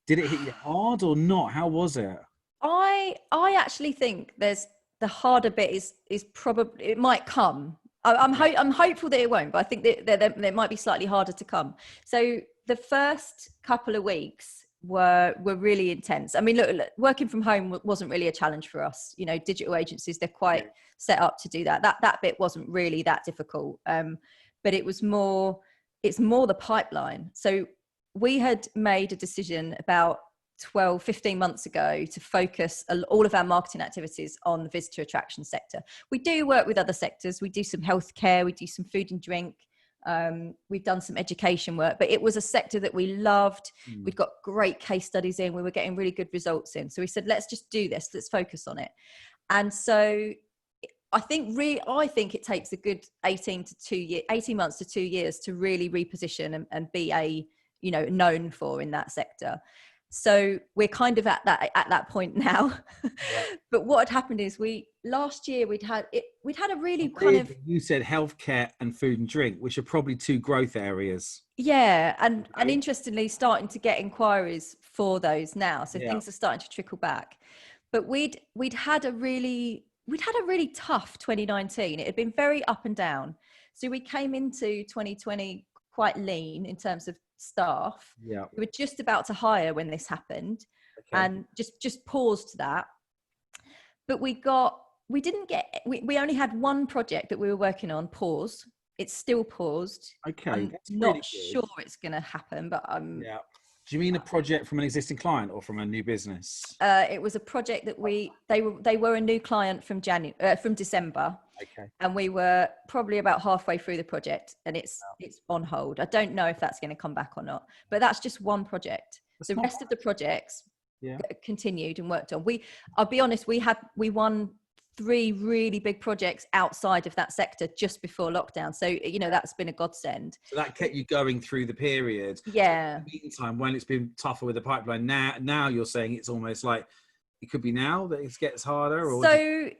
did it hit you hard or not? How was it? I actually think there's the harder bit is probably, it might come I'm hopeful that it won't, but I think that it might be slightly harder to come. So the first couple of weeks were really intense. I mean, look, working from home wasn't really a challenge for us. You know, digital agencies, they're quite set up to do that. That bit wasn't really that difficult. But it's more the pipeline. So we had made a decision about 15 months ago to focus all of our marketing activities on the visitor attraction sector. We do work with other sectors. We do some healthcare, we do some food and drink. We've done some education work, but it was a sector that we loved. We'd got great case studies in. We were getting really good results in. So we said, let's just do this. Let's focus on it. And so I think it takes a good 18 months to 2 years to really reposition and be known for in that sector. So we're kind of at that point now. Yeah. But what had happened is last year we'd had a really kind of, you said healthcare and food and drink, which are probably two growth areas. Yeah. And interestingly, starting to get inquiries for those now. So things are starting to trickle back. But we'd had a really tough 2019. It had been very up and down. So we came into 2020 quite lean in terms of staff. We were just about to hire when this happened, and just paused that. But we only had one project that we were working on pause. It's still paused. I'm not sure it's going to happen, but Do you mean a project from an existing client or from a new business? It was a project that they were a new client from December. Okay. And we were probably about halfway through the project, and it's on hold. I don't know if that's going to come back or not, but that's just one project. The rest of the projects continued and worked on. I'll be honest, we won 3 really big projects outside of that sector just before lockdown. So, that's been a godsend. So that kept you going through the period. Yeah. So in the meantime, when it's been tougher with the pipeline, now you're saying it's almost like it could be now that it gets harder. So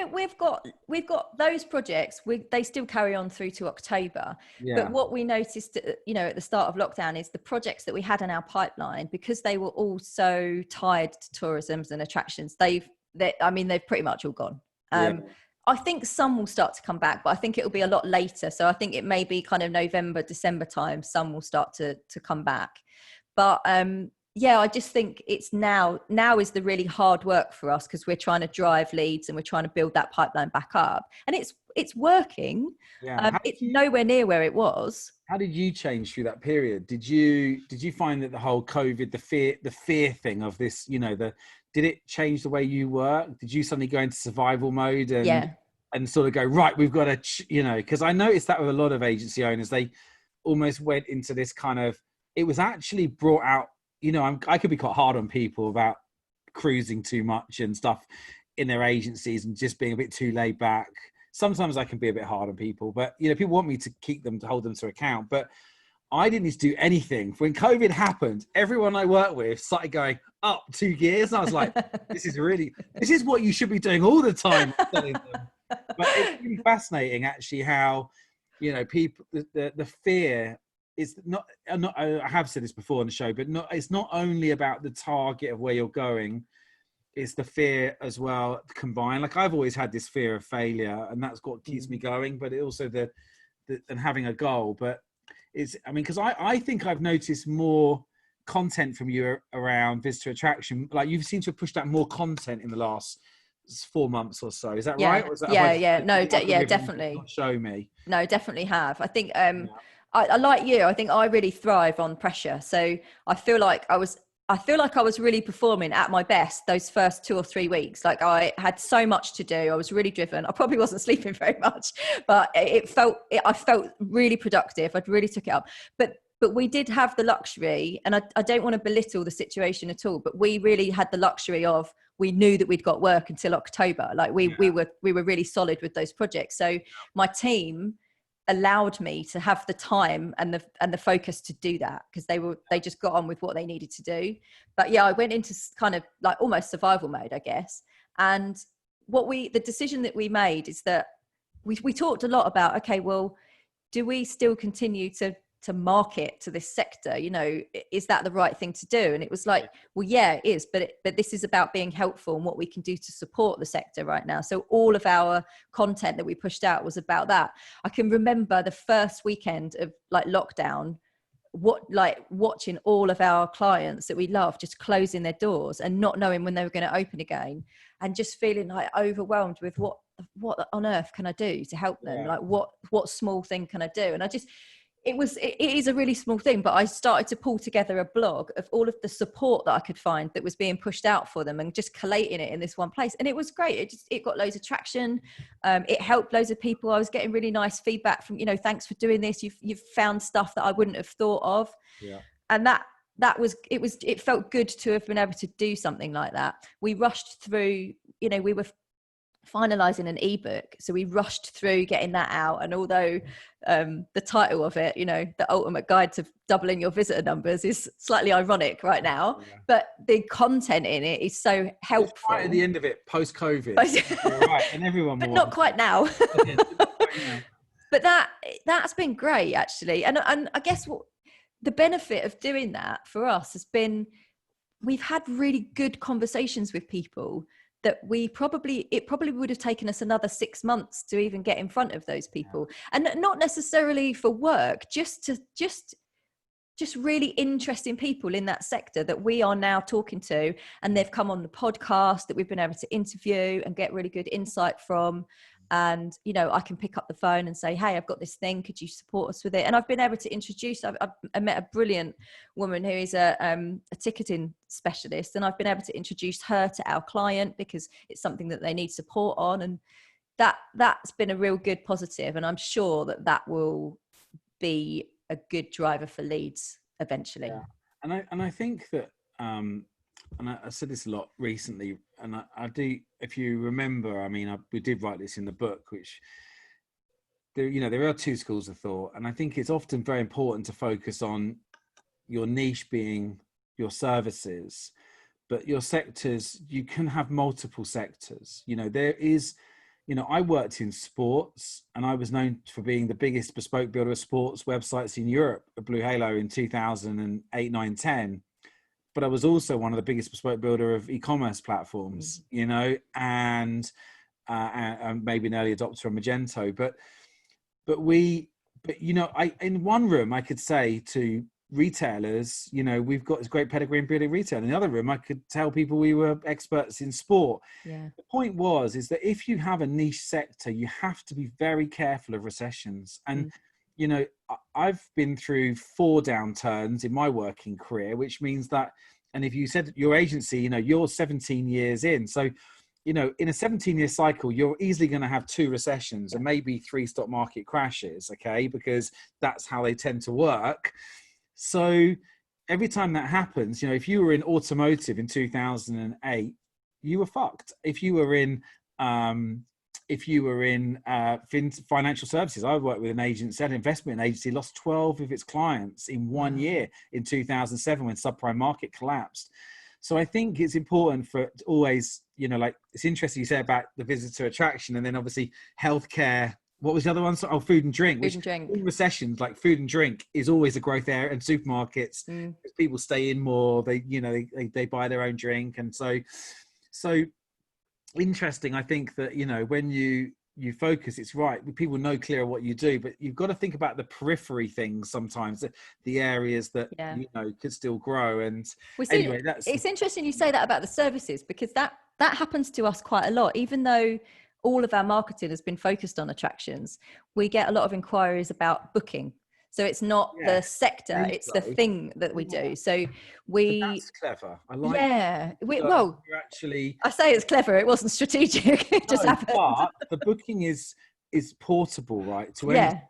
we've got those projects. They still carry on through to October. Yeah. But what we noticed, at the start of lockdown, is the projects that we had in our pipeline, because they were all so tied to tourism and attractions. They've pretty much all gone. I think some will start to come back, but I think it'll be a lot later. So I think it may be kind of November, December time. Some will start to come back. But I just think it's now is the really hard work for us, because we're trying to drive leads and we're trying to build that pipeline back up, and it's working. It's nowhere near where it was. How did you change through that period? Did you find that the whole COVID, the fear thing of this, did it change the way you work? Did you suddenly go into survival mode and sort of go, right, we've got to, because I noticed that with a lot of agency owners, they almost went into this kind of, it was actually brought out, I could be quite hard on people about cruising too much and stuff in their agencies and just being a bit too laid back. Sometimes I can be a bit hard on people, but people want me to hold them to account. But I didn't need to do anything. When COVID happened, everyone I worked with started going up 2 gears. And I was like, this is what you should be doing all the time. Telling them. But it's really fascinating actually how, people, the fear is not, I have said this before on the show, but it's not only about the target of where you're going. It's the fear as well combined. Like I've always had this fear of failure, and that's what keeps me going. But it also and having a goal. But because I think I've noticed more content from you around visitor attraction. Like you seem to have pushed out more content in the last 4 months or so. Is that right? Or is that definitely. Show me. No, definitely have. I think I like you. I think I really thrive on pressure. So I feel like I was really performing at my best those first 2 or 3 weeks. Like I had so much to do. I was really driven. I probably wasn't sleeping very much, but I felt really productive. I'd really took it up. But we did have the luxury, and I don't want to belittle the situation at all, but we really had the luxury of, we knew that we'd got work until October. Like we were really solid with those projects. So my team allowed me to have the time and the focus to do that, because they just got on with what they needed to do. But I went into kind of like almost survival mode, I guess. And the decision that we made is that we talked a lot about, okay, well, do we still continue to to market to this sector, you know, is that the right thing to do? And it was like, well, yeah, it is, but this is about being helpful and what we can do to support the sector right now. So all of our content that we pushed out was about that. I can remember the first weekend of like lockdown, watching all of our clients that we love just closing their doors and not knowing when they were going to open again, and just feeling like overwhelmed with what on earth can I do to help them? Like what small thing can I do? And it is a really small thing, but I started to pull together a blog of all of the support that I could find that was being pushed out for them, and just collating it in this one place. And it was great. It got loads of traction. It helped loads of people. I was getting really nice feedback from, you know, thanks for doing this. You've found stuff that I wouldn't have thought of. Yeah. And it felt good to have been able to do something like that. We rushed through, you know, we were finalizing an ebook, so we rushed through getting that out. And although the title of it, you know, the ultimate guide to doubling your visitor numbers, is slightly ironic right now, but the content in it is so helpful. It's right at the end of it, post-COVID. Right, and everyone but not quite now. But that's been great, actually. And I guess what the benefit of doing that for us has been, we've had really good conversations with people that it probably would have taken us another 6 months to even get in front of those people. And not necessarily for work, just really interesting people in that sector that we are now talking to, and they've come on the podcast that we've been able to interview and get really good insight from. And, you know, I can pick up the phone and say, hey, I've got this thing, could you support us with it? And I've been able to introduce, I met a brilliant woman who is a ticketing specialist, and I've been able to introduce her to our client because it's something that they need support on. And that's been a real good positive. And I'm sure that will be a good driver for leads eventually. Yeah. And I think that, and I said this a lot recently, and I do, if you remember, I mean, we did write this in the book, which there are two schools of thought. And I think it's often very important to focus on your niche being your services, but your sectors, you can have multiple sectors. You know, there is, you know, I worked in sports, and I was known for being the biggest bespoke builder of sports websites in Europe at Blue Halo in 2008, 9, 10. But I was also one of the biggest bespoke builder of e-commerce platforms, you know, and maybe an early adopter of Magento. But you know, in one room I could say to retailers, you know, we've got this great pedigree in building retail. In the other room, I could tell people we were experts in sport. Yeah. The point is that if you have a niche sector, you have to be very careful of recessions. And you know, I've been through 4 downturns in my working career, which means that, and if you said your agency, you know, you're 17 years in. So, you know, in a 17-year cycle, you're easily going to have 2 recessions and maybe 3 stock market crashes, okay? Because that's how they tend to work. So every time that happens, you know, if you were in automotive in 2008, you were fucked. If you were in financial services, I worked with an agency, an investment agency, lost 12 of its clients in 1 year in 2007 when subprime market collapsed. So I think it's important for always, you know, like, it's interesting you say about the visitor attraction, and then obviously healthcare. What was the other one? Oh, food and drink. In recessions, like food and drink is always a growth area, and supermarkets, people stay in more. They, you know, they buy their own drink, and so interesting. I think that, you know, when you focus, it's right, people know clearer what you do, but you've got to think about the periphery things sometimes, the areas that you know could still grow. And anyway, it's interesting you say that about the services, because that happens to us quite a lot. Even though all of our marketing has been focused on attractions, we get a lot of inquiries about booking. So it's not the sector, it's the thing that we do. So that's clever. I like well, actually, I say it's clever, it wasn't strategic. It just happened. But the booking is portable, right? To any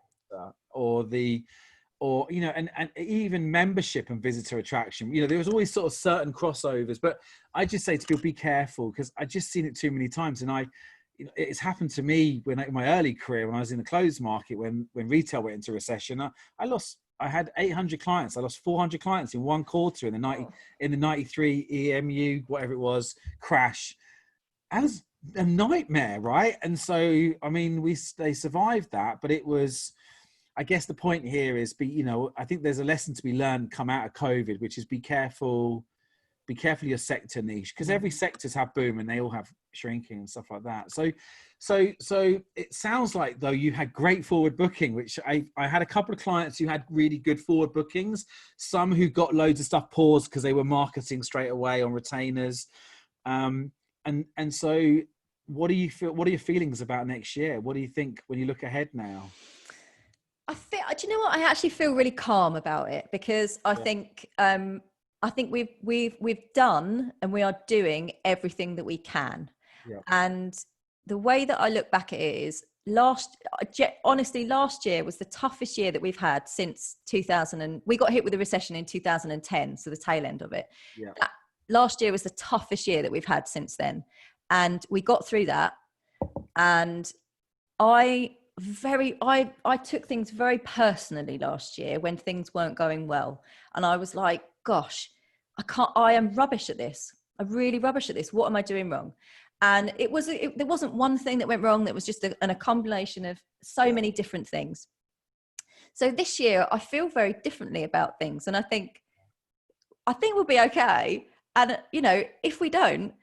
or you know, and even membership and visitor attraction. You know, there was always sort of certain crossovers, but I just say to people, be careful, because I just seen it too many times. And it's happened to me in my early career when I was in the clothes market, when retail went into recession. I had 800 clients. I lost 400 clients in one quarter in the 93 EMU, whatever it was, crash. That was a nightmare, right? And so, I mean, they survived that, but it was I guess the point here is I think there's a lesson to be learned come out of COVID, which is be careful of your sector niche, because every sector's have boom and they all have shrinking and stuff like that. So it sounds like though you had great forward booking, which I had a couple of clients who had really good forward bookings, some who got loads of stuff paused because they were marketing straight away on retainers. And so what do you feel? What are your feelings about next year? What do you think when you look ahead now? Do you know what? I actually feel really calm about it, because I think we've done and we are doing everything that we can. Yeah. And the way that I look back at it is honestly, last year was the toughest year that we've had since 2000. And we got hit with a recession in 2010. So the tail end of it. Yeah. Last year was the toughest year that we've had since then. And we got through that. And I took things very personally last year when things weren't going well. And I was like, gosh, I am rubbish at this. I'm really rubbish at this. What am I doing wrong? And there wasn't one thing that went wrong. That was just a accumulation of so many different things. So this year I feel very differently about things. And I think we'll be okay. And, if we don't,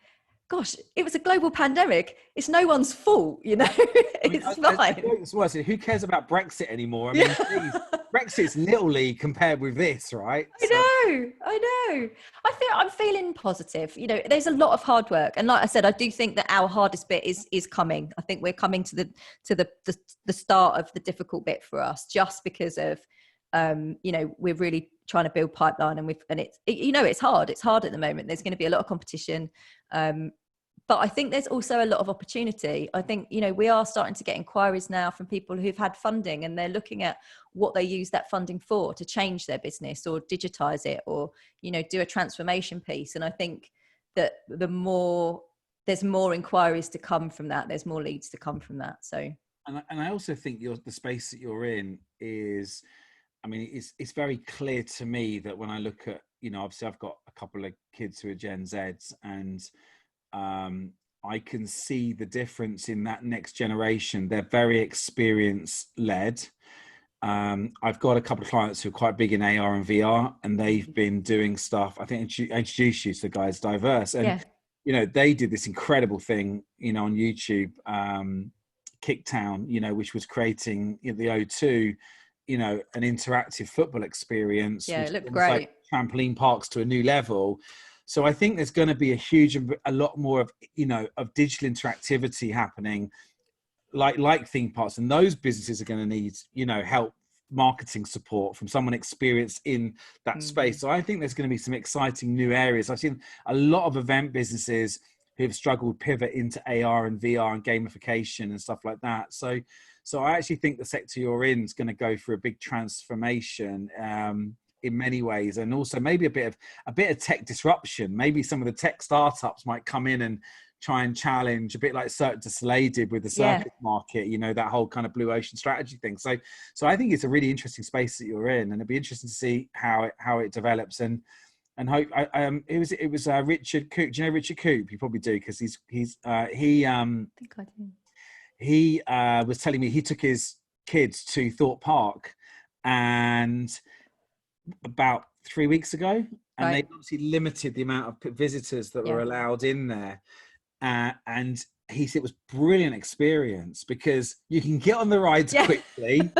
gosh, it was a global pandemic. It's no one's fault, it's fine. It's worse. Who cares about Brexit anymore? I mean, geez, Brexit's little league compared with this, right? I know. I'm feeling positive. There's a lot of hard work. And like I said, I do think that our hardest bit is coming. I think we're coming to the start of the difficult bit for us, just because of, we're really trying to build pipeline, and it's hard. It's hard at the moment. There's going to be a lot of competition. But I think there's also a lot of opportunity. I think, we are starting to get inquiries now from people who've had funding, and they're looking at what they use that funding for, to change their business or digitize it, or, do a transformation piece. And I think that there's more inquiries to come from that. There's more leads to come from that. So, and I also think the space that you're in is, I mean, it's very clear to me that when I look at, obviously I've got a couple of kids who are Gen Zs, and I can see the difference in that next generation. They're very experience led. I've got a couple of clients who are quite big in AR and VR, and they've been doing stuff. I think I introduced you to the guys Diverse, and they did this incredible thing, on YouTube, Kicktown, which was creating the O2, an interactive football experience. Yeah, it looked great. Like trampoline parks to a new level. So I think there's going to be a lot more of digital interactivity happening, like theme parks, and those businesses are going to need, help, marketing support from someone experienced in that space. So I think there's going to be some exciting new areas. I've seen a lot of event businesses who've struggled pivot into AR and VR and gamification and stuff like that. So I actually think the sector you're in is going to go through a big transformation, in many ways, and also maybe a bit of tech disruption. Maybe some of the tech startups might come in and try and challenge, a bit like Cirque du Soleil did with the circus market, that whole kind of blue ocean strategy thing. So I think it's a really interesting space that you're in, and it'd be interesting to see how it develops. And hope it was Richard Coop. Do you know Richard Coop? You probably do, because I think I do. He was telling me he took his kids to Thorpe Park, and about 3 weeks ago, and they obviously limited the amount of visitors that were allowed in there, and he said it was brilliant experience because you can get on the rides quickly.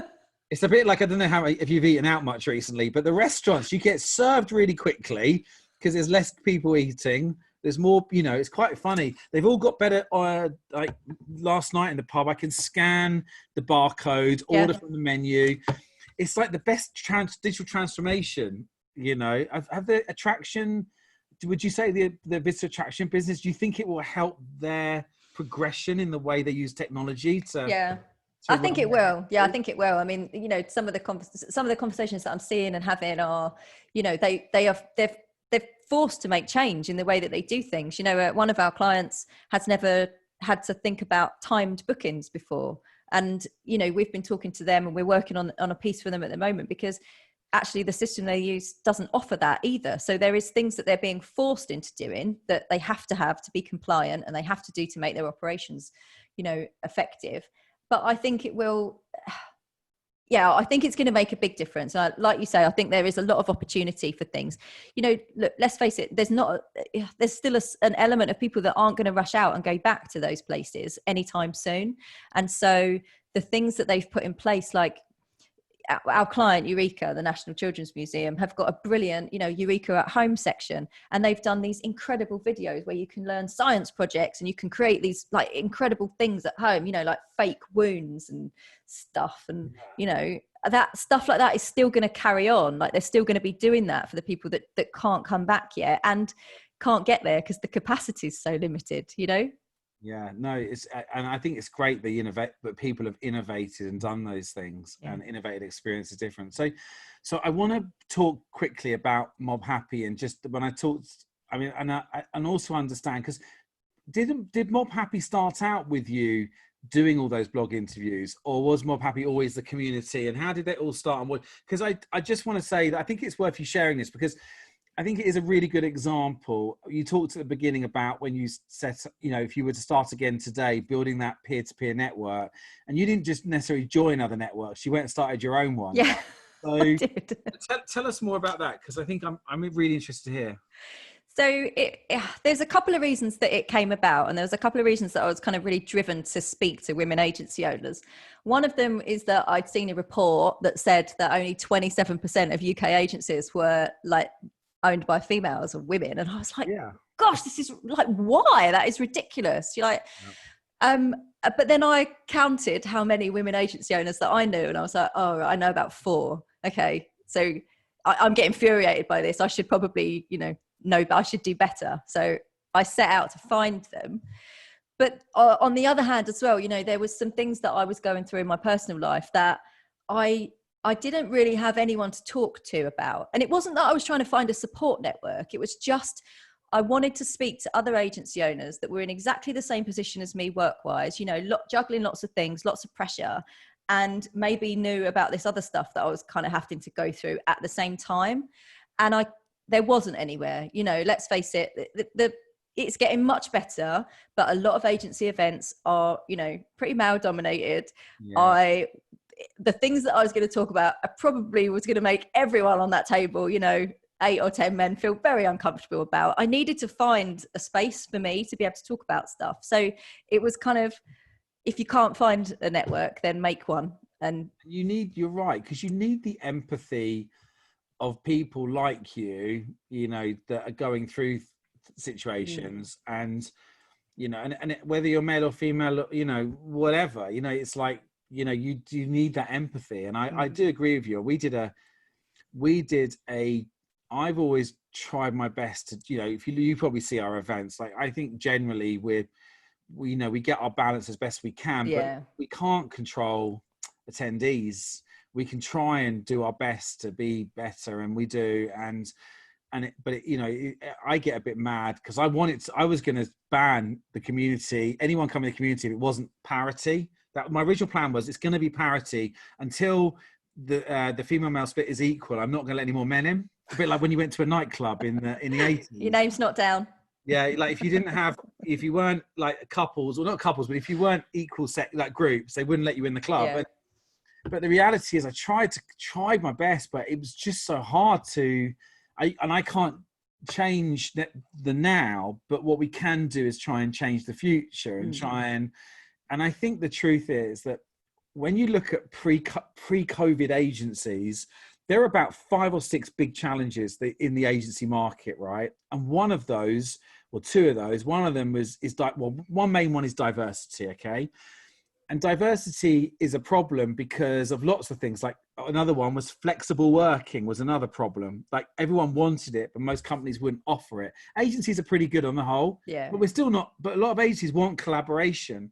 It's a bit like, I don't know if you've eaten out much recently, but the restaurants, you get served really quickly because there's less people eating. There's more, it's quite funny. They've all got better, like last night in the pub, I can scan the barcode, order from the menu. It's like the best digital transformation, Have the attraction, would you say the visitor attraction business, do you think it will help their progression in the way they use technology to... I think it will. Yeah, I think it will. I mean, some of the conversations that I'm seeing and having are, they're forced to make change in the way that they do things. One of our clients has never had to think about timed bookings before. And, we've been talking to them, and we're working on a piece for them at the moment, because actually the system they use doesn't offer that either. So there is things that they're being forced into doing that they have to be compliant, and they have to do to make their operations, effective. But I think it will, Yeah, I think it's going to make a big difference. Like you say, I think there is a lot of opportunity for things. You know, look, let's face it, there's still an element of people that aren't going to rush out and go back to those places anytime soon. And so the things that they've put in place, like our client Eureka, the National Children's Museum, have got a brilliant, Eureka at Home section, and they've done these incredible videos where you can learn science projects and you can create these like incredible things at home, like fake wounds and stuff, and that stuff like that is still going to carry on. Like they're still going to be doing that for the people that can't come back yet and can't get there because the capacity is so limited. Yeah, no, and I think it's great that people have innovated and done those things, and innovated experience is different. So I want to talk quickly about Mob Happy, and just when I talked, I mean, and also understand, because did Mob Happy start out with you doing all those blog interviews, or was Mob Happy always the community, and how did they all start? And because I just want to say that I think it's worth you sharing this, because I think it is a really good example. You talked at the beginning about when you set, if you were to start again today, building that peer-to-peer network, and you didn't just necessarily join other networks, you went and started your own one. Yeah, so I did. Tell us more about that, because I think I'm really interested to hear. So there's a couple of reasons that it came about, and there was a couple of reasons that I was kind of really driven to speak to women agency owners. One of them is that I'd seen a report that said that only 27% of UK agencies were like owned by females or women, and I was like, gosh, this is like, why? That is ridiculous. You're like, but then I counted how many women agency owners that I knew, and I was like, oh, I know about 4. Okay, so I'm getting infuriated by this. I should probably, but I should do better. So I set out to find them. But on the other hand as well, there was some things that I was going through in my personal life that I didn't really have anyone to talk to about. And it wasn't that I was trying to find a support network. It was just, I wanted to speak to other agency owners that were in exactly the same position as me work-wise, juggling lots of things, lots of pressure, and maybe knew about this other stuff that I was kind of having to go through at the same time. And there wasn't anywhere, let's face it, it's getting much better, but a lot of agency events are, pretty male dominated. Yeah. The things that I was going to talk about, I probably was going to make everyone on that table, 8 or 10 men, feel very uncomfortable about. I needed to find a space for me to be able to talk about stuff. So it was kind of, if you can't find a network, then make one. And you're right, because you need the empathy of people like you, that are going through situations, and and whether you're male or female, whatever, it's like, you need that empathy. And I do agree with you. I've always tried my best to, if you probably see our events, like, I think generally we get our balance as best we can, but we can't control attendees. We can try and do our best to be better, and we do. I get a bit mad because I was going to ban the community, anyone coming to the community, if it wasn't parity. That my original plan was, it's going to be parity until the female male split is equal. I'm not going to let any more men in. A bit like when you went to a nightclub in the 80s. Your name's not down. Yeah, like if you weren't like couples, or not couples, but if you weren't equal like groups, they wouldn't let you in the club. Yeah. But the reality is, I tried my best, but it was just so hard I can't change the now, but what we can do is try and change the future, and and I think the truth is that when you look at pre-COVID agencies, there are about 5 or 6 big challenges in the agency market, right? And one of those, or 2 of those, one of them one main one is diversity, okay? And diversity is a problem because of lots of things. Like, another one was flexible working was another problem. Like, everyone wanted it, but most companies wouldn't offer it. Agencies are pretty good on the whole, but we're still not, but a lot of agencies want collaboration.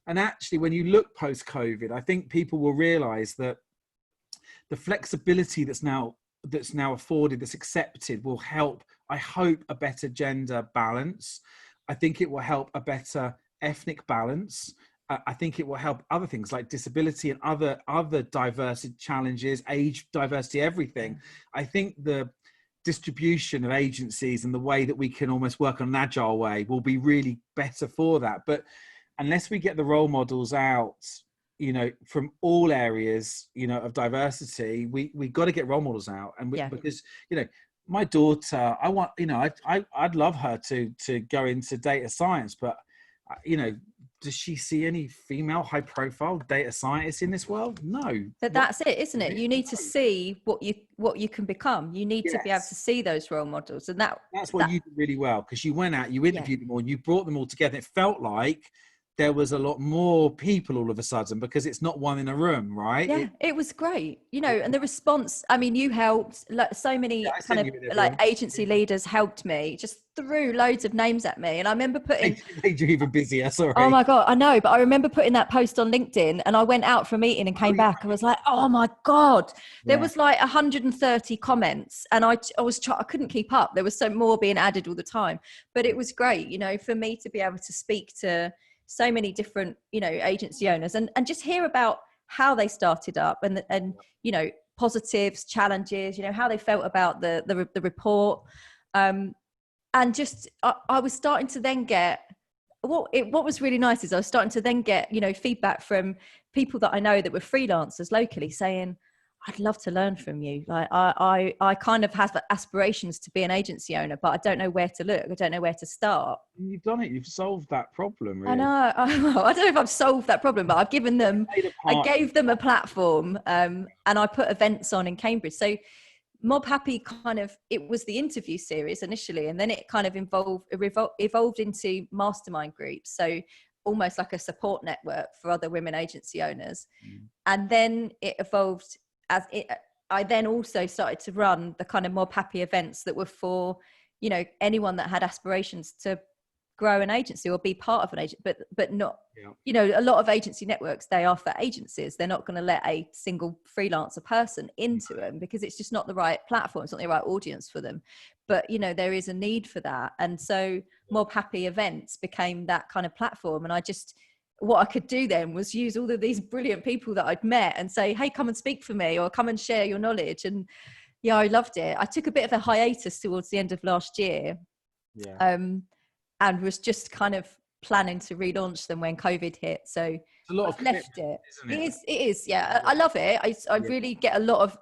And actually, when you look post-COVID, I think people will realize that the flexibility that's now afforded, that's accepted, will help, I hope, a better gender balance. I think it will help a better ethnic balance. I think it will help other things like disability and other diversity challenges, age diversity, everything. I think the distribution of agencies and the way that we can almost work on an agile way will be really better for that. But unless we get the role models out, you know, from all areas, you know, of diversity, we got to get role models out. And because, you know, my daughter, I want, you know, I'd love her to go into data science, but, you know, does she see any female high profile data scientists in this world? No. But that's it, isn't it? You need to see what you can become. You need to be able to see those role models. And that's what you did really well, because you went out, you interviewed them all, and you brought them all together. It felt like there was a lot more people all of a sudden, because it's not one in a room, right? Yeah, it was great, you know, and the response, I mean, you helped, like, so many kind of like agency leaders helped me, just threw loads of names at me. And I remember putting, made you even busier, sorry. Oh my God, I know, but I remember putting that post on LinkedIn, and I went out for a meeting and came back. I was like, oh my God, there was like 130 comments, and I couldn't keep up. There was so more being added all the time, but it was great, you know, for me to be able to speak to so many different, you know, agency owners and just hear about how they started up and, you know, positives, challenges, you know, how they felt about the report. And just, I was starting to then get, what was really nice is I was starting to then get, you know, feedback from people that I know that were freelancers locally saying, I'd love to learn from you. Like I kind of have aspirations to be an agency owner, but I don't know where to look. I don't know where to start. You've done it. You've solved that problem. Really. I know. I don't know if I've solved that problem, but I've given them, I gave them a platform, and I put events on in Cambridge. So Mob Happy kind of, it was the interview series initially, and then it kind of evolved into mastermind groups. So almost like a support network for other women agency owners. And then it evolved I then also started to run the kind of Mob Happy events that were for, you know, anyone that had aspirations to grow an agency or be part of an agent, but not, you know, a lot of agency networks, they are for agencies. They're not going to let a single freelancer person into them because it's just not the right platform. It's not the right audience for them. But, you know, there is a need for that. And so Mob Happy events became that kind of platform. And what I could do then was use all of these brilliant people that I'd met and say, hey, come and speak for me, or come and share your knowledge. And yeah, I loved it. I took a bit of a hiatus towards the end of last year. And was just kind of planning to relaunch them when COVID hit. So it's a lot of left it. It is. Yeah. I love it. I really get a lot of,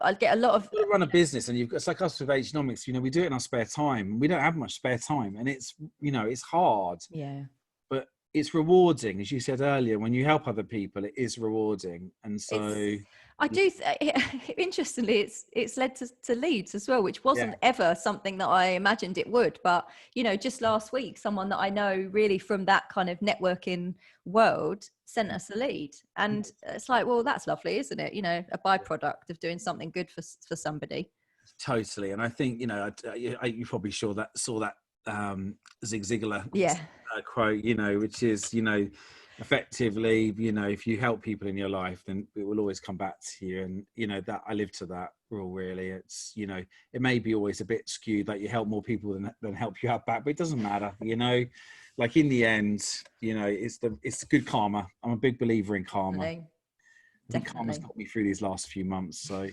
you run a business, and it's like us with Agencynomics, you know, we do it in our spare time. We don't have much spare time, and it's, you know, it's hard. Yeah. But it's rewarding, as you said earlier. When you help other people, it is rewarding. And so interestingly, it's led to leads as well, which wasn't ever something that I imagined it would. But, you know, just last week, someone that I know really from that kind of networking world sent us a lead, and it's like, well, that's lovely, isn't it? You know, a byproduct of doing something good for somebody. Totally. And I think, you know, you probably saw that Zig Ziglar quote, you know, which is, you know, effectively, you know, if you help people in your life, then it will always come back to you. And, you know, that I live to that rule, really. It's, you know, it may be always a bit skewed, like you help more people than help you out back, but it doesn't matter, you know, like in the end, you know, it's good karma. I'm a big believer in karma. Definitely. Karma's got me through these last few months. So,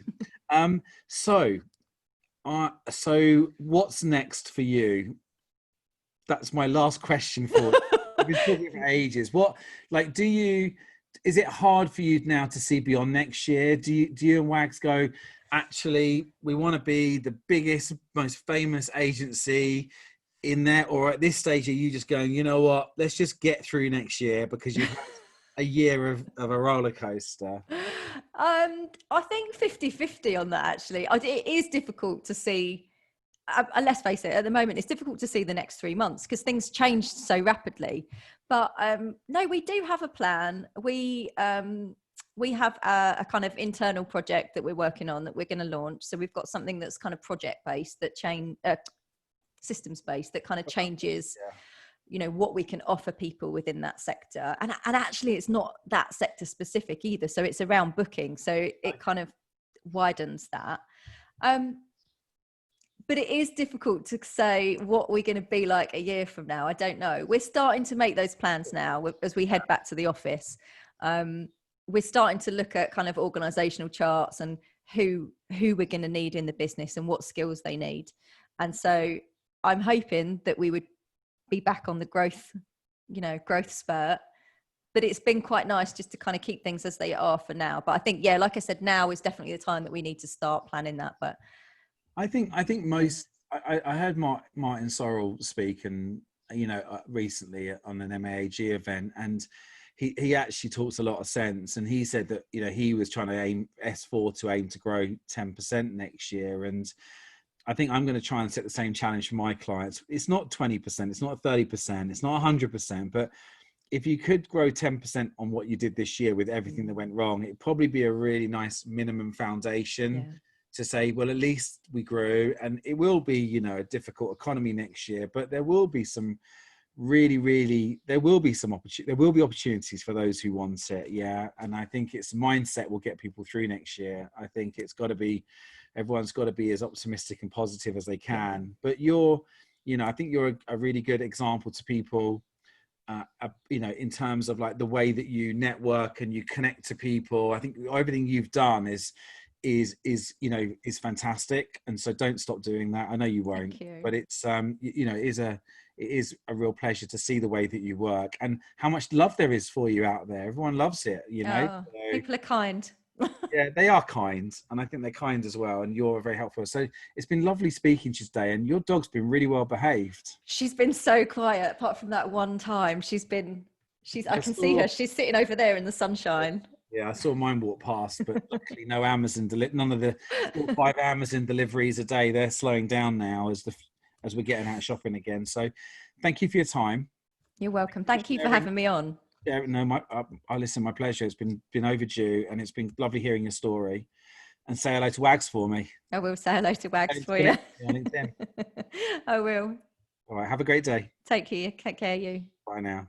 so what's next for you? That's my last question for you. We've been talking for ages. Is it hard for you now to see beyond next year? Do you and Wags go, actually, we want to be the biggest, most famous agency in there? Or at this stage, are you just going, you know what, let's just get through next year because you've had a year of a roller coaster? I think 50-50 on that, actually. It is difficult to see. Let's face it, at the moment, it's difficult to see the next 3 months because things changed so rapidly. But no, we do have a plan. We have a kind of internal project that we're working on that we're going to launch. So we've got something that's kind of project-based, systems-based, that kind of changes, you know, what we can offer people within that sector. And actually, it's not that sector specific either. So it's around booking. So it kind of widens that. But it is difficult to say what we're going to be like a year from now. I don't know. We're starting to make those plans now as we head back to the office. We're starting to look at kind of organizational charts and who we're going to need in the business and what skills they need. And so I'm hoping that we would be back on the growth spurt. but it's been quite nice just to kind of keep things as they are for now. But I think, yeah, like I said, now is definitely the time that we need to start planning that. But I think most, I heard Martin Sorrell speak, and recently on an MAAG event, and he actually talks a lot of sense, and he said that he was trying to aim S4 to aim to grow 10% next year, and I think I'm going to try and set the same challenge for my clients. It's not 20%, it's not 30%, it's not 100%, but if you could grow 10% on what you did this year with everything that went wrong, it'd probably be a really nice minimum foundation to say, well, at least we grew. And it will be, a difficult economy next year, but there will be some there will be opportunities for those who want it. Yeah. And I think it's mindset will get people through next year. I think everyone's got to be as optimistic and positive as they can. But I think you're a really good example to people, in terms of like the way that you network and you connect to people. I think everything you've done is fantastic. And so don't stop doing that. I know you won't, but it's, it is a real pleasure to see the way that you work and how much love there is for you out there. Everyone loves it, So, people are kind. Yeah, they are kind, and I think they're kind as well, and you're very helpful. So it's been lovely speaking to you today, and your dog's been really well behaved. She's been so quiet apart from that one time. I can see her, she's sitting over there in the sunshine. Yeah, I saw mine walk past, but luckily no none of the 4 or 5 Amazon deliveries a day. They're slowing down now as we're getting out shopping again. So thank you for your time. You're welcome. Thank you for having me on. Yeah, no, my pleasure. It's been overdue, and it's been lovely hearing your story. And say hello to Wags for me. I will say hello to Wags for you. On LinkedIn. I will. All right. Have a great day. Take care. You. Bye now.